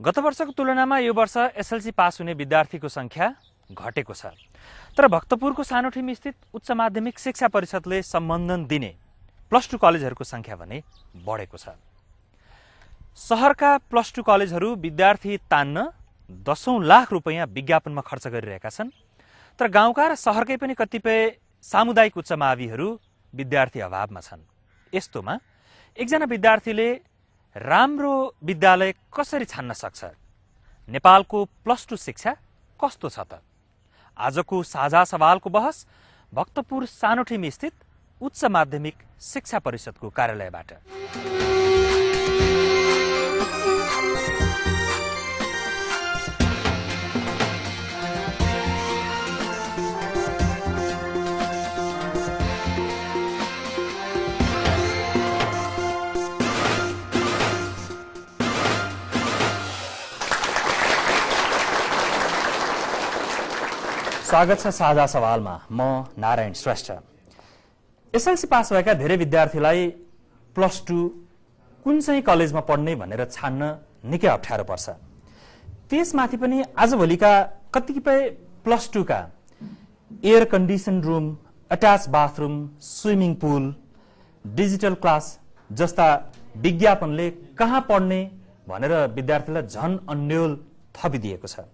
गत वर्षको तुलनामा यो वर्ष एसएलसी पास हुने विद्यार्थीको संख्या घटेको छ। तर भक्तपुरको सानोठिम स्थित उच्च माध्यमिक शिक्षा परिषदले सम्बन्धन दिने +2 कलेजहरूको संख्या भने बढेको छ। शहरका +2 कलेजहरू विद्यार्थी तान्न दशौं लाख रुपैयाँ विज्ञापनमा खर्च गरिरहेका छन्। तर गाउँका र शहरकै पनि कतिपय सामुदायिक उच्च माविहरू विद्यार्थी अभावमा छन्। यस्तोमा एकजना विद्यार्थीले राम्रो विद्यालय कसरी छान्न सक्छ? नेपालको +2 शिक्षा कस्तो छ त? आजको साझा सवालको बहस भक्तपुर सानोठिम स्थित उच्च माध्यमिक शिक्षा परिषदको कार्यालयबाट। स्वागत छ साझा सवालमा। म नारायण श्रेष्ठ। एसएलसी पास भएका धेरै विद्यार्थीलाई +2 कुन चाहिँ कलेजमा पढ्ने भनेर छान्न निकै अप्ठ्यारो पर्छ। त्यसमाथि पनि आजभोलिका कतिपय +2 का air condition room, attach bathroom, swimming pool, digital class जस्ता विज्ञापनले कहाँ पढ्ने भनेर विद्यार्थीलाई झन अन्यल थपिदिएको छ।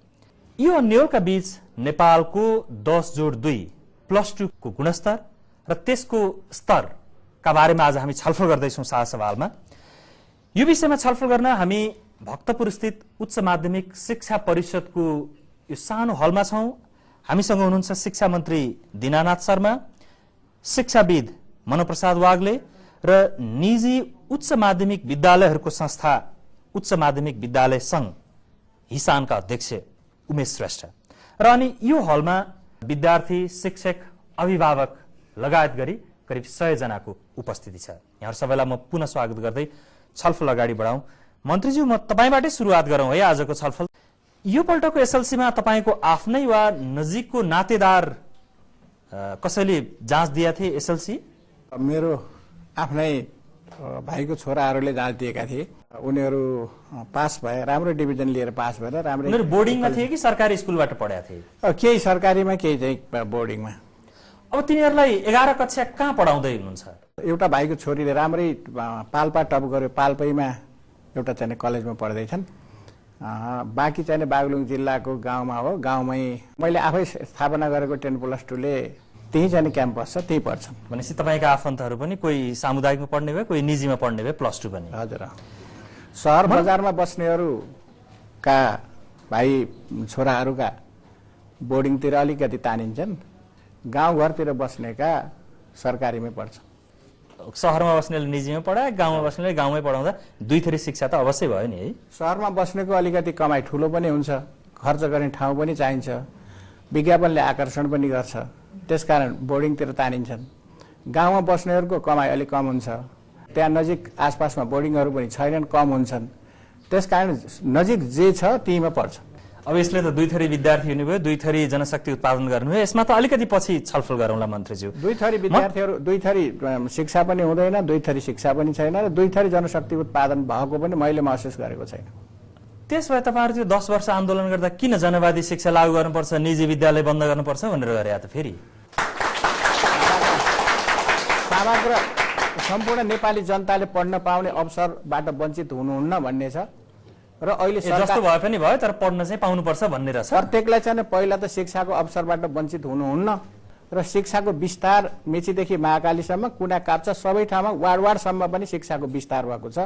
यो अन्यलका बीच नेपालको 10+2 +2 को गुणस्तर र त्यसको स्तरका बारेमा आज हामी छलफल गर्दैछौँ साझा सवालमा। यो विषयमा छलफल गर्न हामी भक्तपुर स्थित उच्च माध्यमिक शिक्षा परिषदको यो सानो हलमा छौँ। हामीसँग हुनुहुन्छ शिक्षा मन्त्री दीनानाथ शर्मा, शिक्षाविद मनप्रसाद वाग्ले र निजी उच्च माध्यमिक विद्यालयहरूको संस्था उच्च माध्यमिक विद्यालय संघ हिसानका अध्यक्ष उमेश श्रेष्ठ र अनि यो हलमा विद्यार्थी, शिक्षक, अभिभावक लगायत गरी करिब 100 जनाको उपस्थिति छ। यहाँ सबैलाई म पुनः स्वागत गर्दै छलफल अगाडि बढाउँ। मन्त्रीज्यू, म तपाईबाटै सुरुवात गरौँ है आजको छलफल। यो पल्टको एसएलसीमा तपाईको आफ्नै वा नजिकको नातेदार कसैले जाँच दिएका थिए एसएलसी? मेरो आफ्नै भाइको छोराहरूले जाँच दिएका थिए। उनीहरू पास भए, राम्रो डिभिजन लिएर पास भएर राम्रो। उनीहरू बोर्डिङमा थिए कि सरकारी स्कुलबाट पढेका थिए? केही सरकारीमा, केही चाहिँ बोर्डिङमा। अब तिनीहरूलाई 11 कक्षा कहाँ पढाउँदै हुनुहुन्छ? एउटा भाइको छोरीले राम्रै पाल्पा टप गर्यो, पाल्पैमा एउटा चाहिँ कलेजमा पढ्दैछन्। बाँकी चाहिँ बागलुङ जिल्लाको गाउँमा हो। गाउँमै मैले आफै स्थापना गरेको 10+2 ले त्यही चाहिँ क्याम्पस छ, त्यही पढ्छन्। भनेपछि तपाईँका आफन्तहरू पनि कोही सामुदायिकमा पढ्ने भए, कोही निजीमा पढ्ने भए +2 पनि? हजुर। सहर बजारमा बस्नेहरूका भाइ छोराहरूका बोर्डिङतिर अलिकति तानिन्छन्, गाउँघरतिर बस्नेका सरकारीमै पढ्छन्। सहरमा बस्नेले निजीमा पढाए, गाउँमा बस्नेले गाउँमै पढाउँदा दुई थरी शिक्षा त अवश्य भयो नि है। सहरमा बस्नेको अलिकति कमाइ ठुलो पनि हुन्छ, खर्च गर्ने ठाउँ पनि चाहिन्छ, विज्ञापनले आकर्षण पनि गर्छ, त्यसकारण बोर्डिङतिर तानिन्छन्। गाउँमा बस्नेहरूको कमाइ अलिक कम हुन्छ, त्यहाँ नजिक आसपासमा बोर्डिङहरू पनि छैनन्, कम हुन्छन्, त्यसकारण नजिक जे छ त्यहीमा पढ्छ। अब यसले त दुई थरी विद्यार्थी हुनुभयो, दुई थरी जनशक्ति उत्पादन गर्नुभयो। यसमा त अलिकति पछि छलफल गरौँला मन्त्रीज्यू। दुई थरी विद्यार्थीहरू, दुई थरी शिक्षा पनि हुँदैन, दुई थरी शिक्षा पनि छैन र दुई थरी जनशक्ति उत्पादन भएको पनि मैले महसुस गरेको छैन। त्यस भए तपाईँहरू त्यो 10 वर्ष आन्दोलन गर्दा किन जनवादी शिक्षा लागू गर्नुपर्छ, निजी विद्यालय बन्द गर्नुपर्छ भनेर गरे त फेरि? समग्र सम्पूर्ण नेपाली जनताले पढ्न पाउने अवसरबाट वञ्चित हुनुहुन्न भन्ने छ र अहिले जस्तो भए पनि भयो, तर पढ्न चाहिँ पाउनुपर्छ भन्ने रहेछ। प्रत्येकलाई चाहिँ पहिला त शिक्षाको अवसरबाट वञ्चित हुनुहुन्न र शिक्षाको विस्तार मेचीदेखि महाकालीसम्म, कुना काप्चा सबै ठाउँमा वार्डसम्म पनि शिक्षाको विस्तार भएको छ।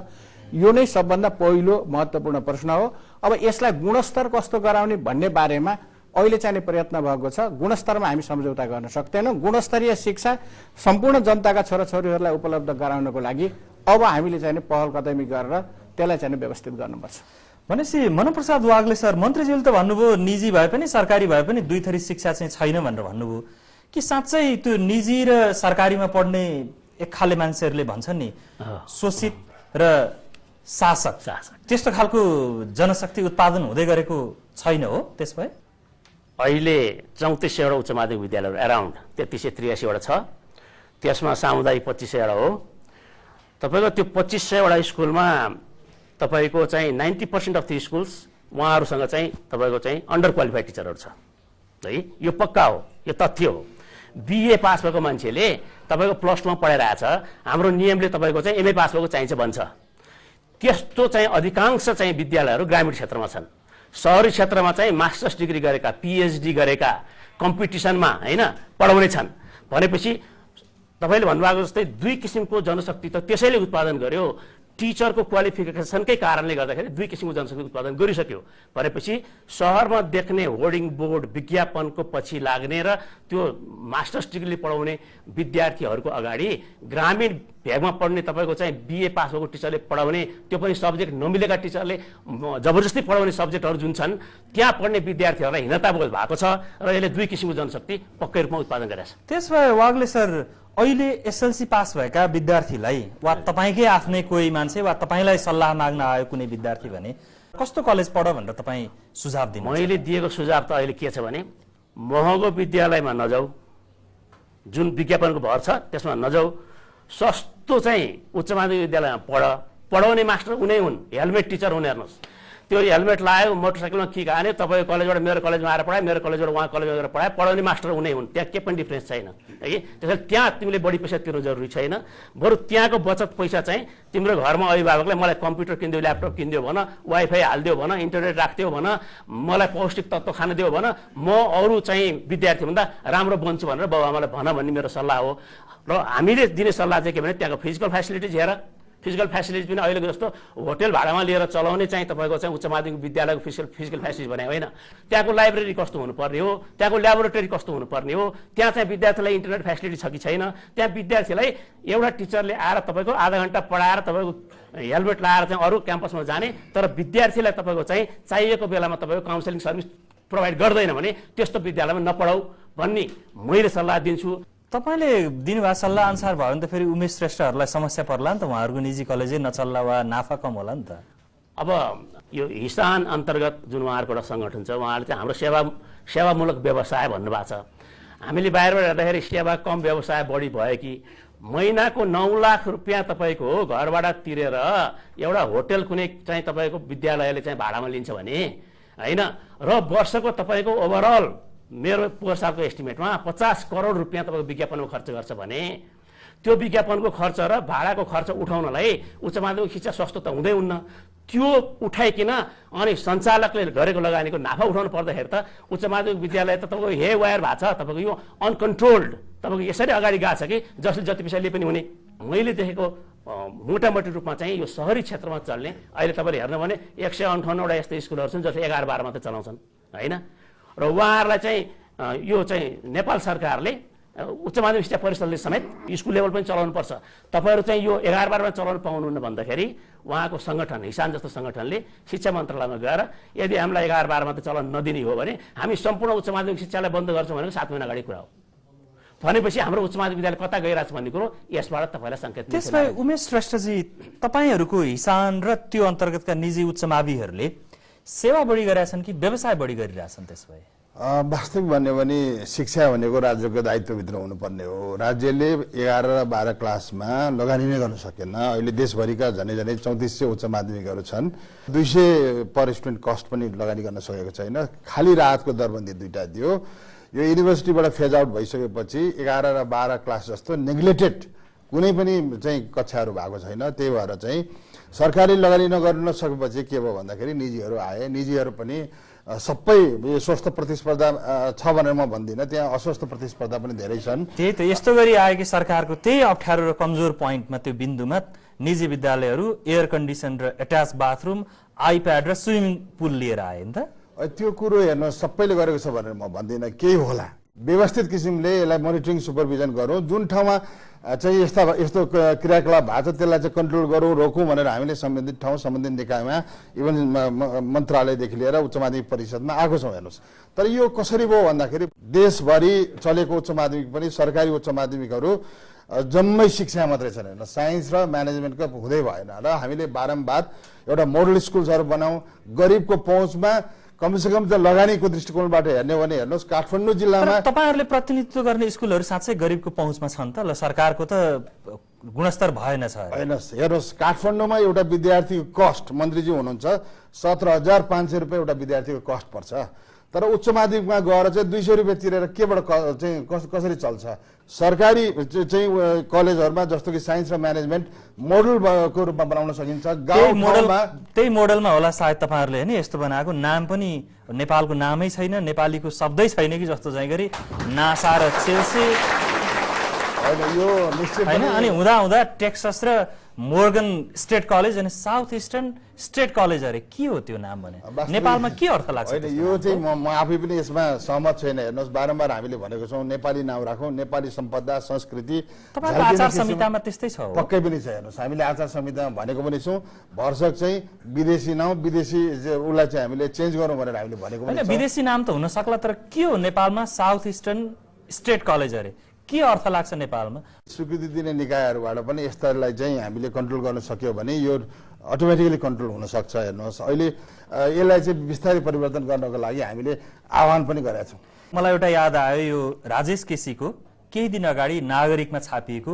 यो नै सबभन्दा पहिलो महत्त्वपूर्ण प्रश्न हो। अब यसलाई गुणस्तर कस्तो गराउने भन्ने बारेमा अहिले चाहिँ प्रयत्न भएको छ। गुणस्तरमा हामी सम्झौता गर्न सक्दैनौँ। गुणस्तरीय शिक्षा सम्पूर्ण जनताका छोराछोरीहरूलाई उपलब्ध गराउनको लागि अब हामीले चाहिँ पहल कदमी गरेर त्यसलाई चाहिँ व्यवस्थित गर्नुपर्छ। भनेपछि मनप्रसाद वाग्ले सर, मन्त्रीज्यूले त भन्नुभयो निजी भए पनि सरकारी भए पनि दुई थरी शिक्षा चाहिँ छैन भनेर भन्नुभयो कि साँच्चै त्यो निजी र सरकारीमा पढ्ने एक खाले मान्छेहरूले भन्छन् नि शोषित र शासक, त्यस्तो खालको जनशक्ति उत्पादन हुँदै गरेको छैन हो? त्यस भए अहिले 3400 उच्च माध्यमिक विद्यालयहरू अराउन्ड 3383 वटा छ। त्यसमा सामुदायिक 2500 वटा हो। तपाईको त्यो 2500 वटा स्कुलमा तपाईँको चाहिँ 90% अफ द स्कुल्स उहाँहरूसँग चाहिँ तपाईँको चाहिँ अन्डर क्वालिफाइड टिचरहरू छ है। यो पक्का हो, यो तथ्य हो। बिए पास भएको मान्छेले तपाईँको प्लस 2मा पढाइरहेछ, हाम्रो नियमले तपाईँको चाहिँ एमए पास भएको चाहिन्छ भन्छ। त्यस्तो चाहिँ अधिकांश चाहिँ विद्यालयहरू ग्रामीण क्षेत्रमा छन्। सहरी क्षेत्रमा चाहिँ मास्टर्स डिग्री गरेका, पिएचडी गरेका कम्पिटिसनमा हैन पढाउने छन् भनेपछि तपाईँले भन्नुभएको जस्तै दुई किसिमको जनशक्ति त त्यसैले उत्पादन गर्यो। टिचरको क्वालिफिकेसनकै कारणले गर्दाखेरि दुई किसिमको जनशक्ति उत्पादन गरिसक्यो भनेपछि सहरमा देख्ने होर्डिङ बोर्ड विज्ञापनको पछि लाग्ने र त्यो मास्टर्स डिग्रीले पढाउने विद्यार्थीहरूको अगाडि ग्रामीण भेगमा पढ्ने तपाईँको चाहिँ बिए पास भएको टिचरले पढाउने, त्यो पनि सब्जेक्ट नमिलेका टिचरले जबरजस्ती पढाउने सब्जेक्टहरू जुन छन् त्यहाँ पढ्ने विद्यार्थीहरूलाई हीनताबोध भएको छ र यसले दुई किसिमको जनशक्ति पक्कै रूपमा उत्पादन गरेको छ। त्यसो भए वाग्ले सर, अहिले एसएलसी पास भएका विद्यार्थीलाई वा तपाईँकै आफ्नै कोही मान्छे वा तपाईँलाई सल्लाह माग्न आयो कुनै विद्यार्थी भने कस्तो कलेज पढ भनेर तपाईँ सुझाव दिनु? मैले दिएको सुझाव त अहिले के छ भने महँगो विद्यालयमा नजाऊ, जुन विज्ञापनको भर छ त्यसमा नजाऊ, सस्तो चाहिँ उच्च माध्यमिक विद्यालयमा पढाउने मास्टर उनै हुन्, हेलमेट टिचर हुन्। हेर्नुहोस् त्यो हेलमेट लगायो, मोटरसाइकलमा किक हान्यो, तपाईँको कलेजबाट मेरो कलेजमा आएर पढायो, मेरो कलेजबाट उहाँ कलेजमा गएर पढायो, पढाउने मास्टर उनै हुन्। त्यहाँ केही पनि डिफ्रेन्स छैन है। त्यसैले त्यहाँ तिमीले बढी पैसा तिर्नु जरुरी छैन, बरु त्यहाँको बचत पैसा चाहिँ तिम्रो घरमा अभिभावकले मलाई कम्प्युटर किनिदियो, ल्यापटप किनिदियो भन, वाइफाई हालिदियो भन, इन्टरनेट राखिदियो भन, मलाई पौष्टिक तत्त्व खान दियो भन, म अरू चाहिँ विद्यार्थीभन्दा राम्रो बन्छु भनेर बाबुआमालाई भन भन्ने मेरो सल्लाह हो। र हामीले दिने सल्लाह चाहिँ के भने त्यहाँको फिजिकल फेसिलिटिज हेर, फिजिकल फेसिलिटिज पनि अहिलेको जस्तो होटेल भाडामा लिएर चलाउने चाहिँ तपाईँको चाहिँ उच्च माध्यमिक विद्यालयको फिजिकल फेसिलिटिज भने होइन। त्यहाँको लाइब्रेरी कस्तो हुनुपर्ने हो, त्यहाँको ल्याबोरेटरी कस्तो हुनुपर्ने हो, त्यहाँ चाहिँ विद्यार्थीलाई इन्टरनेट फेसिलिटी छ कि छैन, त्यहाँ विद्यार्थीलाई एउटा टिचरले आएर तपाईँको आधा घन्टा पढाएर तपाईँको हेलमेट लगाएर चाहिँ अरू क्याम्पसमा जाने, तर विद्यार्थीलाई तपाईँको चाहिँ चाहिएको बेलामा तपाईँको काउन्सिलिङ सर्भिस प्रोभाइड गर्दैन भने त्यस्तो विद्यालयमा नपढाऊ भन्ने मैले सल्लाह दिन्छु। तपाईँले दिनुभएको सल्लाह अनुसार भयो भने त फेरि उमेश श्रेष्ठहरूलाई समस्या पर्ला नि त, उहाँहरूको निजी कलेजै नचल्ला वा नाफा कम होला नि त। अब यो हिसान अन्तर्गत जुन उहाँहरूको एउटा सङ्गठन छ, उहाँहरूले चाहिँ हाम्रो सेवामूलक व्यवसाय भन्नुभएको छ। हामीले बाहिरबाट हेर्दाखेरि सेवा कम व्यवसाय बढी भयो कि महिनाको 9 लाख रुपियाँ तपाईँको घरबाट तिरेर एउटा होटेल कुनै चाहिँ तपाईँको विद्यालयले चाहिँ भाडामा लिन्छ भने होइन, र वर्षको तपाईँको ओभरअल मेरो पोहोर सालको एस्टिमेटमा 50 करोड रुपियाँ तपाईँको विज्ञापनमा खर्च गर्छ भने त्यो विज्ञापनको खर्च र भाडाको खर्च उठाउनलाई उच्च माध्यमिक शिक्षा सस्तो त हुँदै हुन्न। त्यो उठाइकन अनि सञ्चालकले गरेको लगानीको नाफा उठाउनु पर्दाखेरि त उच्च माध्यमिक विद्यालय त तपाईँको हे वायर भएको छ, तपाईँको यो अनकन्ट्रोल्ड तपाईँको यसरी अगाडि गएको छ कि जसले जति पैसा लिए पनि हुने। मैले देखेको मोटामोटी रूपमा चाहिँ यो सहरी क्षेत्रमा चल्ने अहिले तपाईँले हेर्नु भने 158वटा यस्तो स्कुलहरू छन् जसले 11-12 मात्रै चलाउँछन् होइन। र उहाँहरूलाई चाहिँ यो चाहिँ नेपाल सरकारले उच्च माध्यमिक शिक्षा परिषदले समेत स्कुल लेभल पनि चलाउनुपर्छ, तपाईँहरू चाहिँ यो 11-12मा चलाउन पाउनुहुन्न भन्दाखेरि उहाँको सङ्गठन हिसान जस्तो सङ्गठनले शिक्षा मन्त्रालयमा गएर यदि हामीलाई 11-12मा त चलाउन नदिने हो भने हामी सम्पूर्ण उच्च माध्यमिक शिक्षालाई बन्द गर्छौँ भनेको 7 महिना अगाडि कुरा हो। भनेपछि हाम्रो उच्च माध्यमिक विद्यालय कता गइरहेछ भन्ने कुरो यसबाट तपाईँलाई सङ्केत मिल्छ। त्यसमा उमेश श्रेष्ठजी, तपाईँहरूको हिसान र त्यो अन्तर्गतका निजी उच्च माविहरूले सेवा बढी गरेछन् कि व्यवसाय बढी गरिरहेछन्? त्यसमा वास्तविक भन्यो भने शिक्षा भनेको राज्यको दायित्वभित्र हुनुपर्ने हो। राज्यले 11 र 12 क्लासमा लगानी नै गर्न सकेन। अहिले देशभरिका झनै 3400 उच्च माध्यमिकहरू छन्, 200 पर स्टुडेन्ट कस्ट पनि लगानी गर्न सकेको छैन। खाली राहतको दरबन्दी 2टा दियो। यो युनिभर्सिटीबाट फेज आउट भइसकेपछि 11 र 12 क्लास जस्तो नेग्लेक्टेड कुनै पनि चाहिँ कक्षाहरू भएको छैन। त्यही भएर चाहिँ सरकारले लगानी नगर्न सकेपछि के भयो भन्दाखेरि निजीहरू आए। निजीहरू पनि सबै स्वस्थ प्रतिस्पर्धा छ भनेर म भन्दिनँ, त्यहाँ अस्वस्थ प्रतिस्पर्धा पनि धेरै छन्। त्यही त यस्तो गरी आयो कि सरकारको त्यही अप्ठ्यारो र कमजोर पोइन्टमा त्यो बिन्दुमा निजी विद्यालयहरू एयर कन्डिसन र एट्याच बाथरुम, आइप्याड र स्विमिङ पुल लिएर आए नि त। त्यो कुरो हेर्नु सबैले गरेको छ भनेर म भन्दिनँ, केही होला व्यवस्थित किसिमले यसलाई मोनिटरिङ सुपरभिजन गरौँ। जुन ठाउँमा चाहिँ यस्तो क्रियाकलाप भएको छ त्यसलाई चाहिँ कन्ट्रोल गरौँ, रोकौँ भनेर हामीले सम्बन्धित ठाउँ सम्बन्धित निकायमा इभन मन्त्रालयदेखि लिएर उच्च माध्यमिक परिषदमा आएको छौँ। हेर्नुहोस्, तर यो कसरी भयो भन्दाखेरि देशभरि चलेको उच्च माध्यमिक पनि सरकारी उच्च माध्यमिकहरू जम्मै शिक्षा मात्रै छन्, होइन, साइन्स र म्यानेजमेन्टको हुँदै भएन। र हामीले बारम्बार एउटा मोडल स्कुल्सहरू बनाऊ, गरिबको पहुँचमा कमसेकम त लगानीको दृष्टिकोणबाट हेर्ने भने हेर्नुहोस् काठमाडौँ जिल्लामा तपाईँहरूले प्रतिनिधित्व गर्ने स्कुलहरू साँच्चै गरिबको पहुँचमा छन् त? ल सरकारको त गुणस्तर भएन छ। होइन हेर्नुहोस्, काठमाडौँमा एउटा विद्यार्थीको कस्ट मन्त्रीजी हुनुहुन्छ 17,500 रुपियाँ एउटा विद्यार्थीको कस्ट पर्छ। तर उच्च माध्यमिकमा गएर चाहिँ 200 रुपियाँ तिरेर केबाट चाहिँ कसरी चल्छ? सरकारी चाहिँ कलेजहरूमा जस्तो कि साइन्स र म्यानेजमेन्ट मोडलको रूपमा बनाउन सकिन्छ। त्यही मोडलमा होला सायद तपाईँहरूले होइन यस्तो बनाएको, नाम पनि नेपालको नामै छैन, नेपालीको शब्दै छैन कि जस्तो चाहिँ गरी नासा र चेल्सी होइन, अनि हुँदा टेक्सस र मोर्गन स्टेट कलेज अनि साउथ इस्टर्न स्टेट कलेज अरे के हो त्यो नाम भने? नेपालमा के अर्थ लाग्छ? होइन यो चाहिँ म आफै पनि यसमा सहमत छैन। हेर्नुहोस्, बारम्बार हामीले भनेको छौँ नेपाली नाम राखौँ, नेपाली सम्पदा संस्कृति। तपाईँको आचार संहितामा त्यस्तै छ? पक्कै पनि छ। हेर्नुहोस्, हामीले आचार संहितामा भनेको पनि छौँ भरसक चाहिँ विदेशी नाउँ विदेशी उसलाई चाहिँ हामीले चेन्ज गरौँ भनेर हामीले भनेको पनि छ। विदेशी नाम त हुन सक्ला, तर के हो नेपालमा साउथ इस्टर्न स्टेट कलेज अरे के अर्थ लाग्छ नेपालमा? स्वीकृति दिने निकायहरूबाट पनि यस्तालाई चाहिँ हामीले कन्ट्रोल गर्न सक्यो भने यो अटोमेटिकली कन्ट्रोल हुन सक्छ। हेर्नुहोस्, अहिले यसलाई चाहिँ बिस्तारै परिवर्तन गर्नको लागि हामीले आह्वान पनि गरेका छौँ। मलाई एउटा याद आयो, यो राजेश केसीको केही दिन अगाडि नागरिकमा छापिएको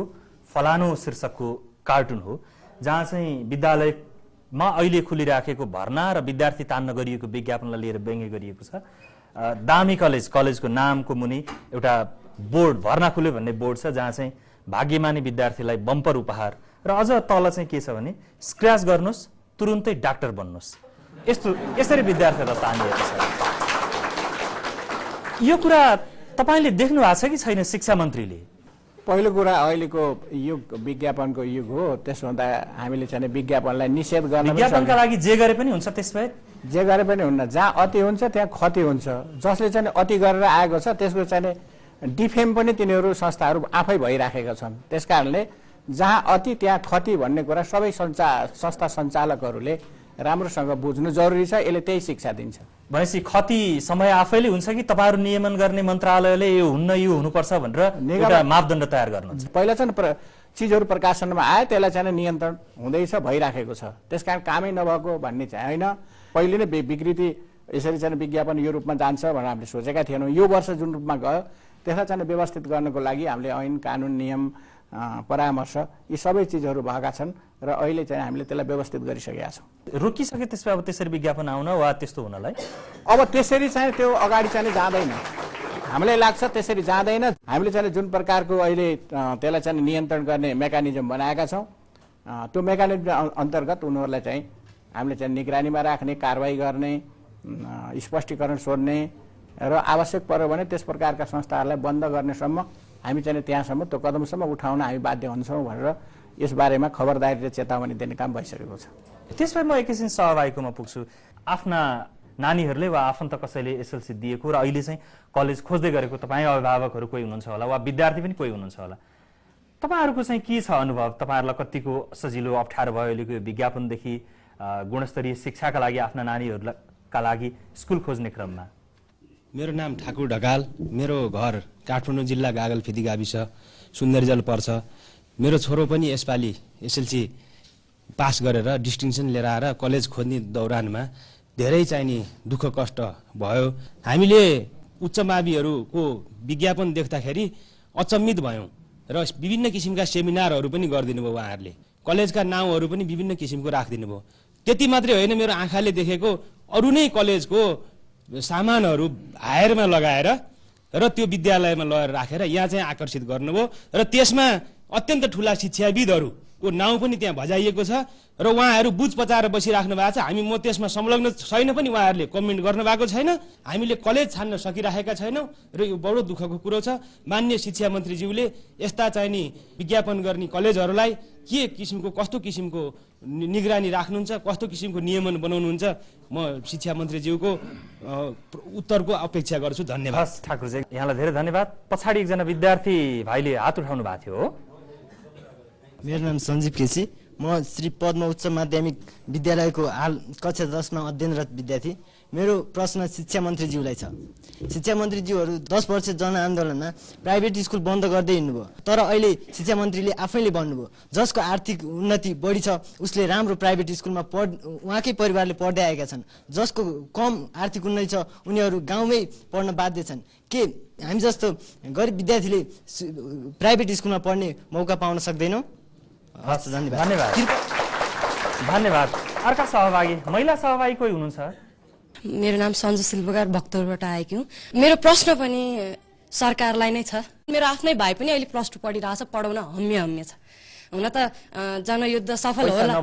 फलानो शीर्षकको कार्टुन हो, जहाँ चाहिँ विद्यालयमा अहिले खुलिराखेको भर्ना र विद्यार्थी तान्न गरिएको विज्ञापनलाई लिएर व्यङ्ग्य गरिएको छ। दामी कलेजको नामको मुनि एउटा बोर्ड भर्ना खुल्यो भन्ने बोर्ड छ, जहाँ चाहिँ भाग्यमानी विद्यार्थीलाई बम्पर उपहार र अझ तल चाहिँ के छ भने स्क्रैच गर्नुहोस् तुरुन्तै डाक्टर बन्नुहोस्, यसरी विद्यार्थीहरूलाई तानिएको छ। यो कुरा तपाईँले देख्नु भएको छ कि छैन शिक्षा मन्त्रीले? पहिलो कुरा अहिलेको युग विज्ञापनको युग हो, त्यसभन्दा हामीले चाहिँ विज्ञापनलाई निषेध गर्न, विज्ञापनका लागि जे गरे पनि हुन्छ, त्यसभए जे गरे पनि हुन्न। जहाँ अति हुन्छ त्यहाँ क्षति हुन्छ। जसले चाहिँ अति गरेर आएको छ त्यसको चाहिँ डिफेम पनि तिनीहरू संस्थाहरू आफै भइराखेका छन्। त्यसकारणले जहाँ अति त्यहाँ क्षति भन्ने कुरा सबै संस्था सञ्चालकहरूले राम्रोसँग बुझ्नु जरुरी छ। यसले त्यही शिक्षा दिन्छ। भनेपछि क्षति समय आफैले हुन्छ कि तपाईँहरू नियमन गर्ने मन्त्रालयले यो हुन्न यो हुनुपर्छ भनेर एउटा मापदण्ड तयार गर्नुहुन्छ? पहिला चाहिँ चिजहरू प्रकाशनमा आयो, त्यसलाई चाहिँ नियन्त्रण हुँदैछ, भइराखेको छ। त्यसकारण कामै नभएको भन्ने चाहिँ होइन। पहिले नै विकृति यसरी चाहिँ विज्ञापन यो रूपमा जान्छ भनेर हामीले सोचेका थिएनौँ। यो वर्ष जुन रूपमा गयो त्यसलाई चाहिँ व्यवस्थित गर्नको लागि हामीले ऐन कानुन नियम परामर्श यी सबै चिजहरू भएका छन् र अहिले चाहिँ हामीले त्यसलाई व्यवस्थित गरिसकेका छौँ। रोकिसके त्यसमा अब त्यसरी विज्ञापन आउन वा त्यस्तो हुनलाई अब त्यसरी चाहिँ त्यो अगाडि चाहिँ जाँदैन, हामीलाई लाग्छ त्यसरी जाँदैन। हामीले चाहिँ जुन प्रकारको अहिले त्यसलाई चाहिँ नियन्त्रण गर्ने मेकानिजम बनाएका छौँ, त्यो मेकानिजम अन्तर्गत उनीहरूलाई चाहिँ हामीले चाहिँ निगरानीमा राख्ने, कारवाही गर्ने, स्पष्टीकरण सोध्ने र आवश्यक पर्यो भने त्यस प्रकारका संस्थाहरूलाई बन्द गर्नेसम्म हामी चाहिँ त्यहाँसम्म त्यो कदमसम्म उठाउन हामी बाध्य हुन्छौँ भनेर यसबारेमा खबरदारी र चेतावनी दिने काम भइसकेको छ। त्यसमा म एकैछिन सहभागीकोमा पुग्छु। आफ्ना नानीहरूले वा आफन्त कसैले एसएलसी दिएको र अहिले चाहिँ कलेज खोज्दै गरेको तपाईँ अभिभावकहरू कोही हुनुहुन्छ होला वा विद्यार्थी पनि कोही हुनुहुन्छ होला, तपाईँहरूको चाहिँ के छ अनुभव? तपाईँहरूलाई कतिको सजिलो अप्ठ्यारो भयो अहिलेको यो विज्ञापनदेखि गुणस्तरीय शिक्षाका लागि आफ्ना नानीहरूका लागि स्कुल खोज्ने क्रममा? मेरो नाम ठाकुर ढकाल, मेरो घर काठमाडौँ जिल्ला गागलफिदी गाविस सुन्दरीजल पर्छ। मेरो छोरो पनि यसपालि एसएलसी पास गरेर डिस्टिङसन लिएर आएर कलेज खोज्ने दौरानमा धेरै चाहिने दुःख कष्ट भयो। हामीले उच्च माविहरूको विज्ञापन देख्दाखेरि अचम्मित भयौँ र विभिन्न किसिमका सेमिनारहरू पनि गरिदिनु भयो उहाँहरूले। कलेजका नाउँहरू पनि विभिन्न किसिमको राखिदिनु भयो। त्यति मात्रै होइन, मेरो आँखाले देखेको अरू नै कलेजको सामानहरू हायरमा लगाएर र त्यो विद्यालयमा लगेर राखेर यहाँ चाहिँ आकर्षित गर्नुभयो र त्यसमा अत्यन्त ठुला शिक्षाविदहरूको नाउँ पनि त्यहाँ भजाइएको छ र उहाँहरू बुझ पचाएर बसिराख्नु भएको छ। हामी म त्यसमा संलग्न छैन पनि उहाँहरूले कमेन्ट गर्नुभएको छैन। हामीले कलेज छान्न सकिरहेका छैनौँ र यो बडो दुःखको कुरो छ। माननीय शिक्षा मन्त्रीज्यूले यस्ता चाहिने विज्ञापन गर्ने कलेजहरूलाई के किसिमको कस्तो किसिमको निगरानी राख्नुहुन्छ, कस्तो किसिमको नियमन बनाउनुहुन्छ, म शिक्षा मन्त्रीज्यूको उत्तरको अपेक्षा गर्छु। धन्यवाद। हस् ठाकुरजी, यहाँलाई धेरै धन्यवाद। पछाडि एकजना विद्यार्थी भाइले हात उठाउनु भएको थियो। मेरो नाम सञ्जीव केसी, म श्री पद्म उच्च माध्यमिक विद्यालयको हाल कक्षा 10मा अध्ययनरत विद्यार्थी। मेरो प्रश्न शिक्षा मन्त्रीज्यूलाई छ। शिक्षा मन्त्रीज्यूहरू 10 वर्ष जनआन्दोलनमा प्राइभेट स्कुल बन्द गर्दै हिँड्नुभयो, तर अहिले शिक्षा मन्त्रीले आफैले भन्नुभयो जसको आर्थिक उन्नति बढी छ उसले राम्रो प्राइभेट स्कुलमा उहाँकै परिवारले पढ्दै आएका छन्। जसको कम आर्थिक उन्नति छ उनीहरू गाउँमै पढ्न बाध्य छन्। के हामी जस्तो गरिब विद्यार्थीले प्राइभेट स्कुलमा पढ्ने मौका पाउन सक्दैनौँ? हस् धन्यवाद। धन्यवाद धन्यवाद। अर्का सहभागी महिला सहभागी कोही हुनुहुन्छ? मेरो नाम सञ्जु सिल्वगार भक्तपुरबाट आएकी हुँ। मेरो प्रश्न पनि सरकारलाई नै छ। मेरो आफ्नै भाइ पनि अहिले +2 पढिरहेछ, पढाउन हम्मे छ। हुन त जनयुद्ध सफल होला,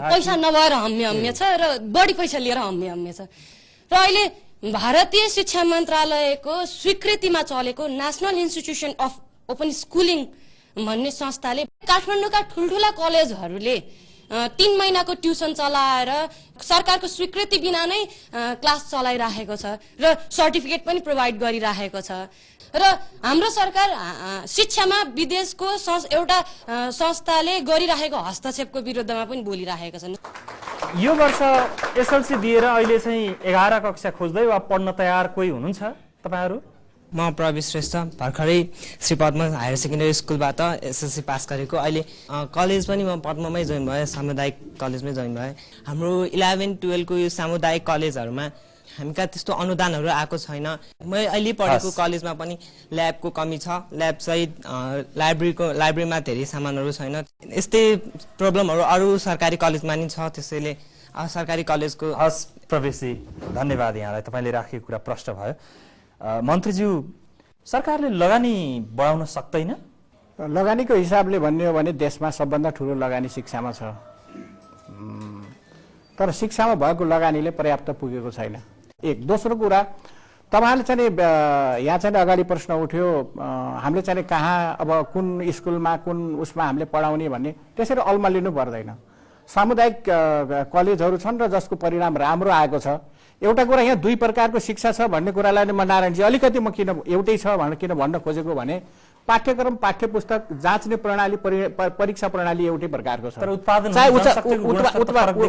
पैसा नभएर हम्मे छ र बढी पैसा लिएर हम्मे छ। र अहिले भारतीय शिक्षा मन्त्रालयको स्वीकृतिमा चलेको national institution of open schooling भन्ने संस्थाले काठमाडौँका ठुल्ठुला कलेजहरूले 3 महिनाको ट्युसन चलाएर सरकारको स्वीकृति बिना नै क्लास चलाइराखेको छ र सर्टिफिकेट पनि प्रोभाइड गरिराखेको छ। र हाम्रो सरकार शिक्षामा विदेशको एउटा संस्थाले गरिराखेको हस्तक्षेपको विरुद्धमा पनि बोलिराखेका छन्। यो वर्ष एसएलसी दिएर अहिले चाहिँ 11 कक्षा खोज्दै वा पढ्न तयार कोही हुनुहुन्छ तपाईहरु? म प्रवेश श्रेष्ठ भर्खरै श्री पद्म हायर सेकेन्डरी स्कुलबाट एसएलसी पास गरेको। अहिले कलेज पनि म पद्ममै जोइन भएँ, सामुदायिक कलेजमै जोइन भएँ। हाम्रो 11-12 को यो सामुदायिक कलेजहरूमा हामीका त्यस्तो अनुदानहरू आएको छैन। म अहिले पढेको कलेजमा पनि ल्याबको कमी छ, ल्याब सहित लाइब्रेरीमा धेरै सामानहरू छैन। यस्तै प्रब्लमहरू अरू सरकारी कलेजमा नि छ। त्यसैले सरकारी कलेजको प्रवेशी धन्यवाद। यहाँलाई तपाईले राखेको कुरा प्रष्ट भयो। मन्त्रीज्यू, सरकारले लगानी बढाउन सक्दैन? लगानीको हिसाबले भन्ने हो भने देशमा सबभन्दा ठुलो लगानी शिक्षामा छ, तर शिक्षामा भएको लगानीले पर्याप्त पुगेको छैन। एक दोस्रो कुरा, तपाईहरुले चाहिँ यहाँ चाहिँ अगाडि प्रश्न उठ्यो हामीले चाहिँ कहाँ अब कुन स्कुलमा कुन उसमा हामीले पढाउने भन्ने, त्यसरी अल्मलिनु पर्दैन। सामुदायिक कलेजहरू छन् र जसको परिणाम राम्रो आएको छ। एउटा कुरा यहाँ 2 प्रकारको शिक्षा छ भन्ने कुरालाई म नारायणजी अलिकति म किन एउटै छ भनेर किन भन्न खोजेको भने पाठ्यक्रम पाठ्यपुस्तक जाँच्ने प्रणाली परीक्षा प्रणाली एउटै प्रकारको छ।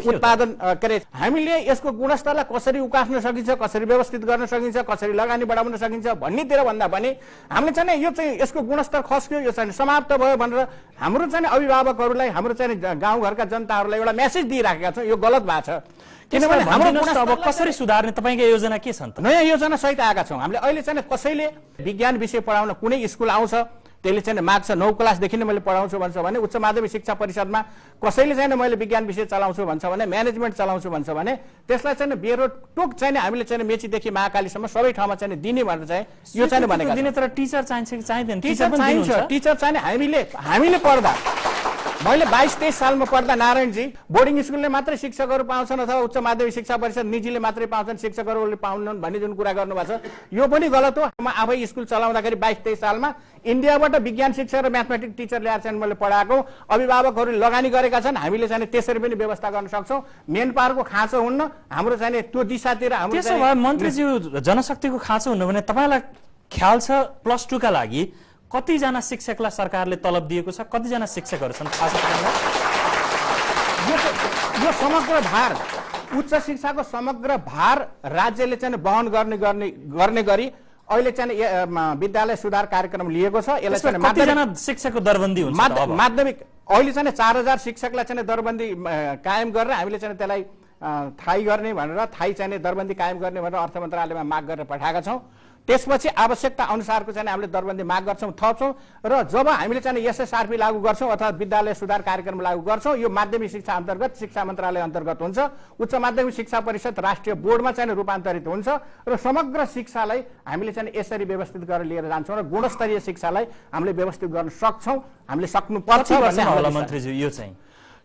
उत्पादन के हामीले यसको गुणस्तरलाई कसरी उकास्न सकिन्छ, कसरी व्यवस्थित गर्न सकिन्छ, कसरी लगानी बढाउन सकिन्छ भन्नेतिर भन्दा पनि हामीले चाहिँ यो चाहिँ यसको गुणस्तर खस्क्यो, यो चाहिँ समाप्त भयो भनेर हाम्रो चाहिँ अभिभावकहरूलाई, हाम्रो चाहिँ गाउँघरका जनताहरूलाई एउटा मेसेज दिइराखेका छौँ। यो गलत भएको छ। किनभने हाम्रो गुणस्तर अब कसरी सुधार्ने तपाईको योजना के छ त? नयाँ योजना सहित आएका छौँ हामीले। अहिले चाहिँ कसैले विज्ञान विषय पढाउन कुनै स्कुल आउँछ, त्यसले चाहिँ माग्छ 9 क्लासदेखि नै मैले पढाउँछु भन्छ भने, उच्च माध्यमिक शिक्षा परिषदमा कसैले चाहिँ मैले विज्ञान विषय चलाउँछु भन्छ भने, म्यानेजमेन्ट चलाउँछु भन्छ भने त्यसलाई चाहिँ बेरो टोक चाहिँ हामीले चाहिँ मेचीदेखि महाकालीसम्म सबै ठाउँमा चाहिँ दिने भनेर चाहिँ यो चाहिँ भनेको दिने। तर टिचर चाहिन्छ कि चाहिँदैन? टिचर चाहिन्छ। टिचर चाहिँ हामीले पढ्दा मैले 22-23 सालमा पढ्दा नारायणजी बोर्डिङ स्कुलले मात्रै शिक्षकहरू पाउँछन् अथवा उच्च माध्यमिक शिक्षा परिषद निजीले मात्रै पाउँछन्, शिक्षकहरूले पाउनन् भन्ने जुन कुरा गर्नुभएको छ यो पनि गलत हो। म आफै स्कुल चलाउँदाखेरि 22-23 सालमा इन्डियाबाट विज्ञान शिक्षक र म्याथमेटिक्स टिचर ल्याएर चाहिँ मैले पढाएको। अभिभावकहरूले लगानी गरेका छन्, हामीले चाहिँ त्यसरी पनि व्यवस्था गर्न सक्छौँ। मेन पावरको खाँचो हुन्न, हाम्रो चाहिँ त्यो दिशातिर हाम्रो। त्यसो भए मन्त्रीज्यू, जनशक्तिको खाँचो हुनु भने तपाईलाई ख्याल छ +2 का लागि कतिजना शिक्षकलाई सरकारले तलब दिएको छ? कतिजना शिक्षकहरू छन् थाहा छ तपाईँलाई? यो समग्र भार, उच्च शिक्षाको समग्र भार राज्यले चाहिँ वहन गर्ने गरी अहिले चाहिँ विद्यालय सुधार कार्यक्रम लिएको छ। यसलाई चाहिँ कतिजना शिक्षकको दरबन्दी हुन्छ? माध्यमिक अहिले चाहिँ 4000 शिक्षकलाई चाहिँ दरबन्दी कायम गरेर हामीले चाहिँ त्यसलाई थाई गर्ने भनेर, थाई चाहिँ दरबन्दी कायम गर्ने भनेर अर्थ मन्त्रालयमा माग गरेर पठाएका छौँ। त्यसपछि आवश्यकता अनुसारको चाहिँ हामीले दरबन्दी माग गर्छौँ, थप्छौँ र जब हामीले चाहिँ एसएसआरपी लागू गर्छौँ अथवा विद्यालय सुधार कार्यक्रम लागू गर्छौँ, यो माध्यमिक शिक्षा अन्तर्गत शिक्षा मन्त्रालय अन्तर्गत हुन्छ। उच्च माध्यमिक शिक्षा परिषद राष्ट्रिय बोर्डमा चाहिँ रूपान्तरित हुन्छ र समग्र शिक्षालाई हामीले चाहिँ यसरी व्यवस्थित गरेर लिएर जान्छौँ र गुणस्तरीय शिक्षालाई हामीले व्यवस्थित गर्न सक्छौँ, हामीले सक्नुपर्छ भन्ने मन्त्रीज्यू।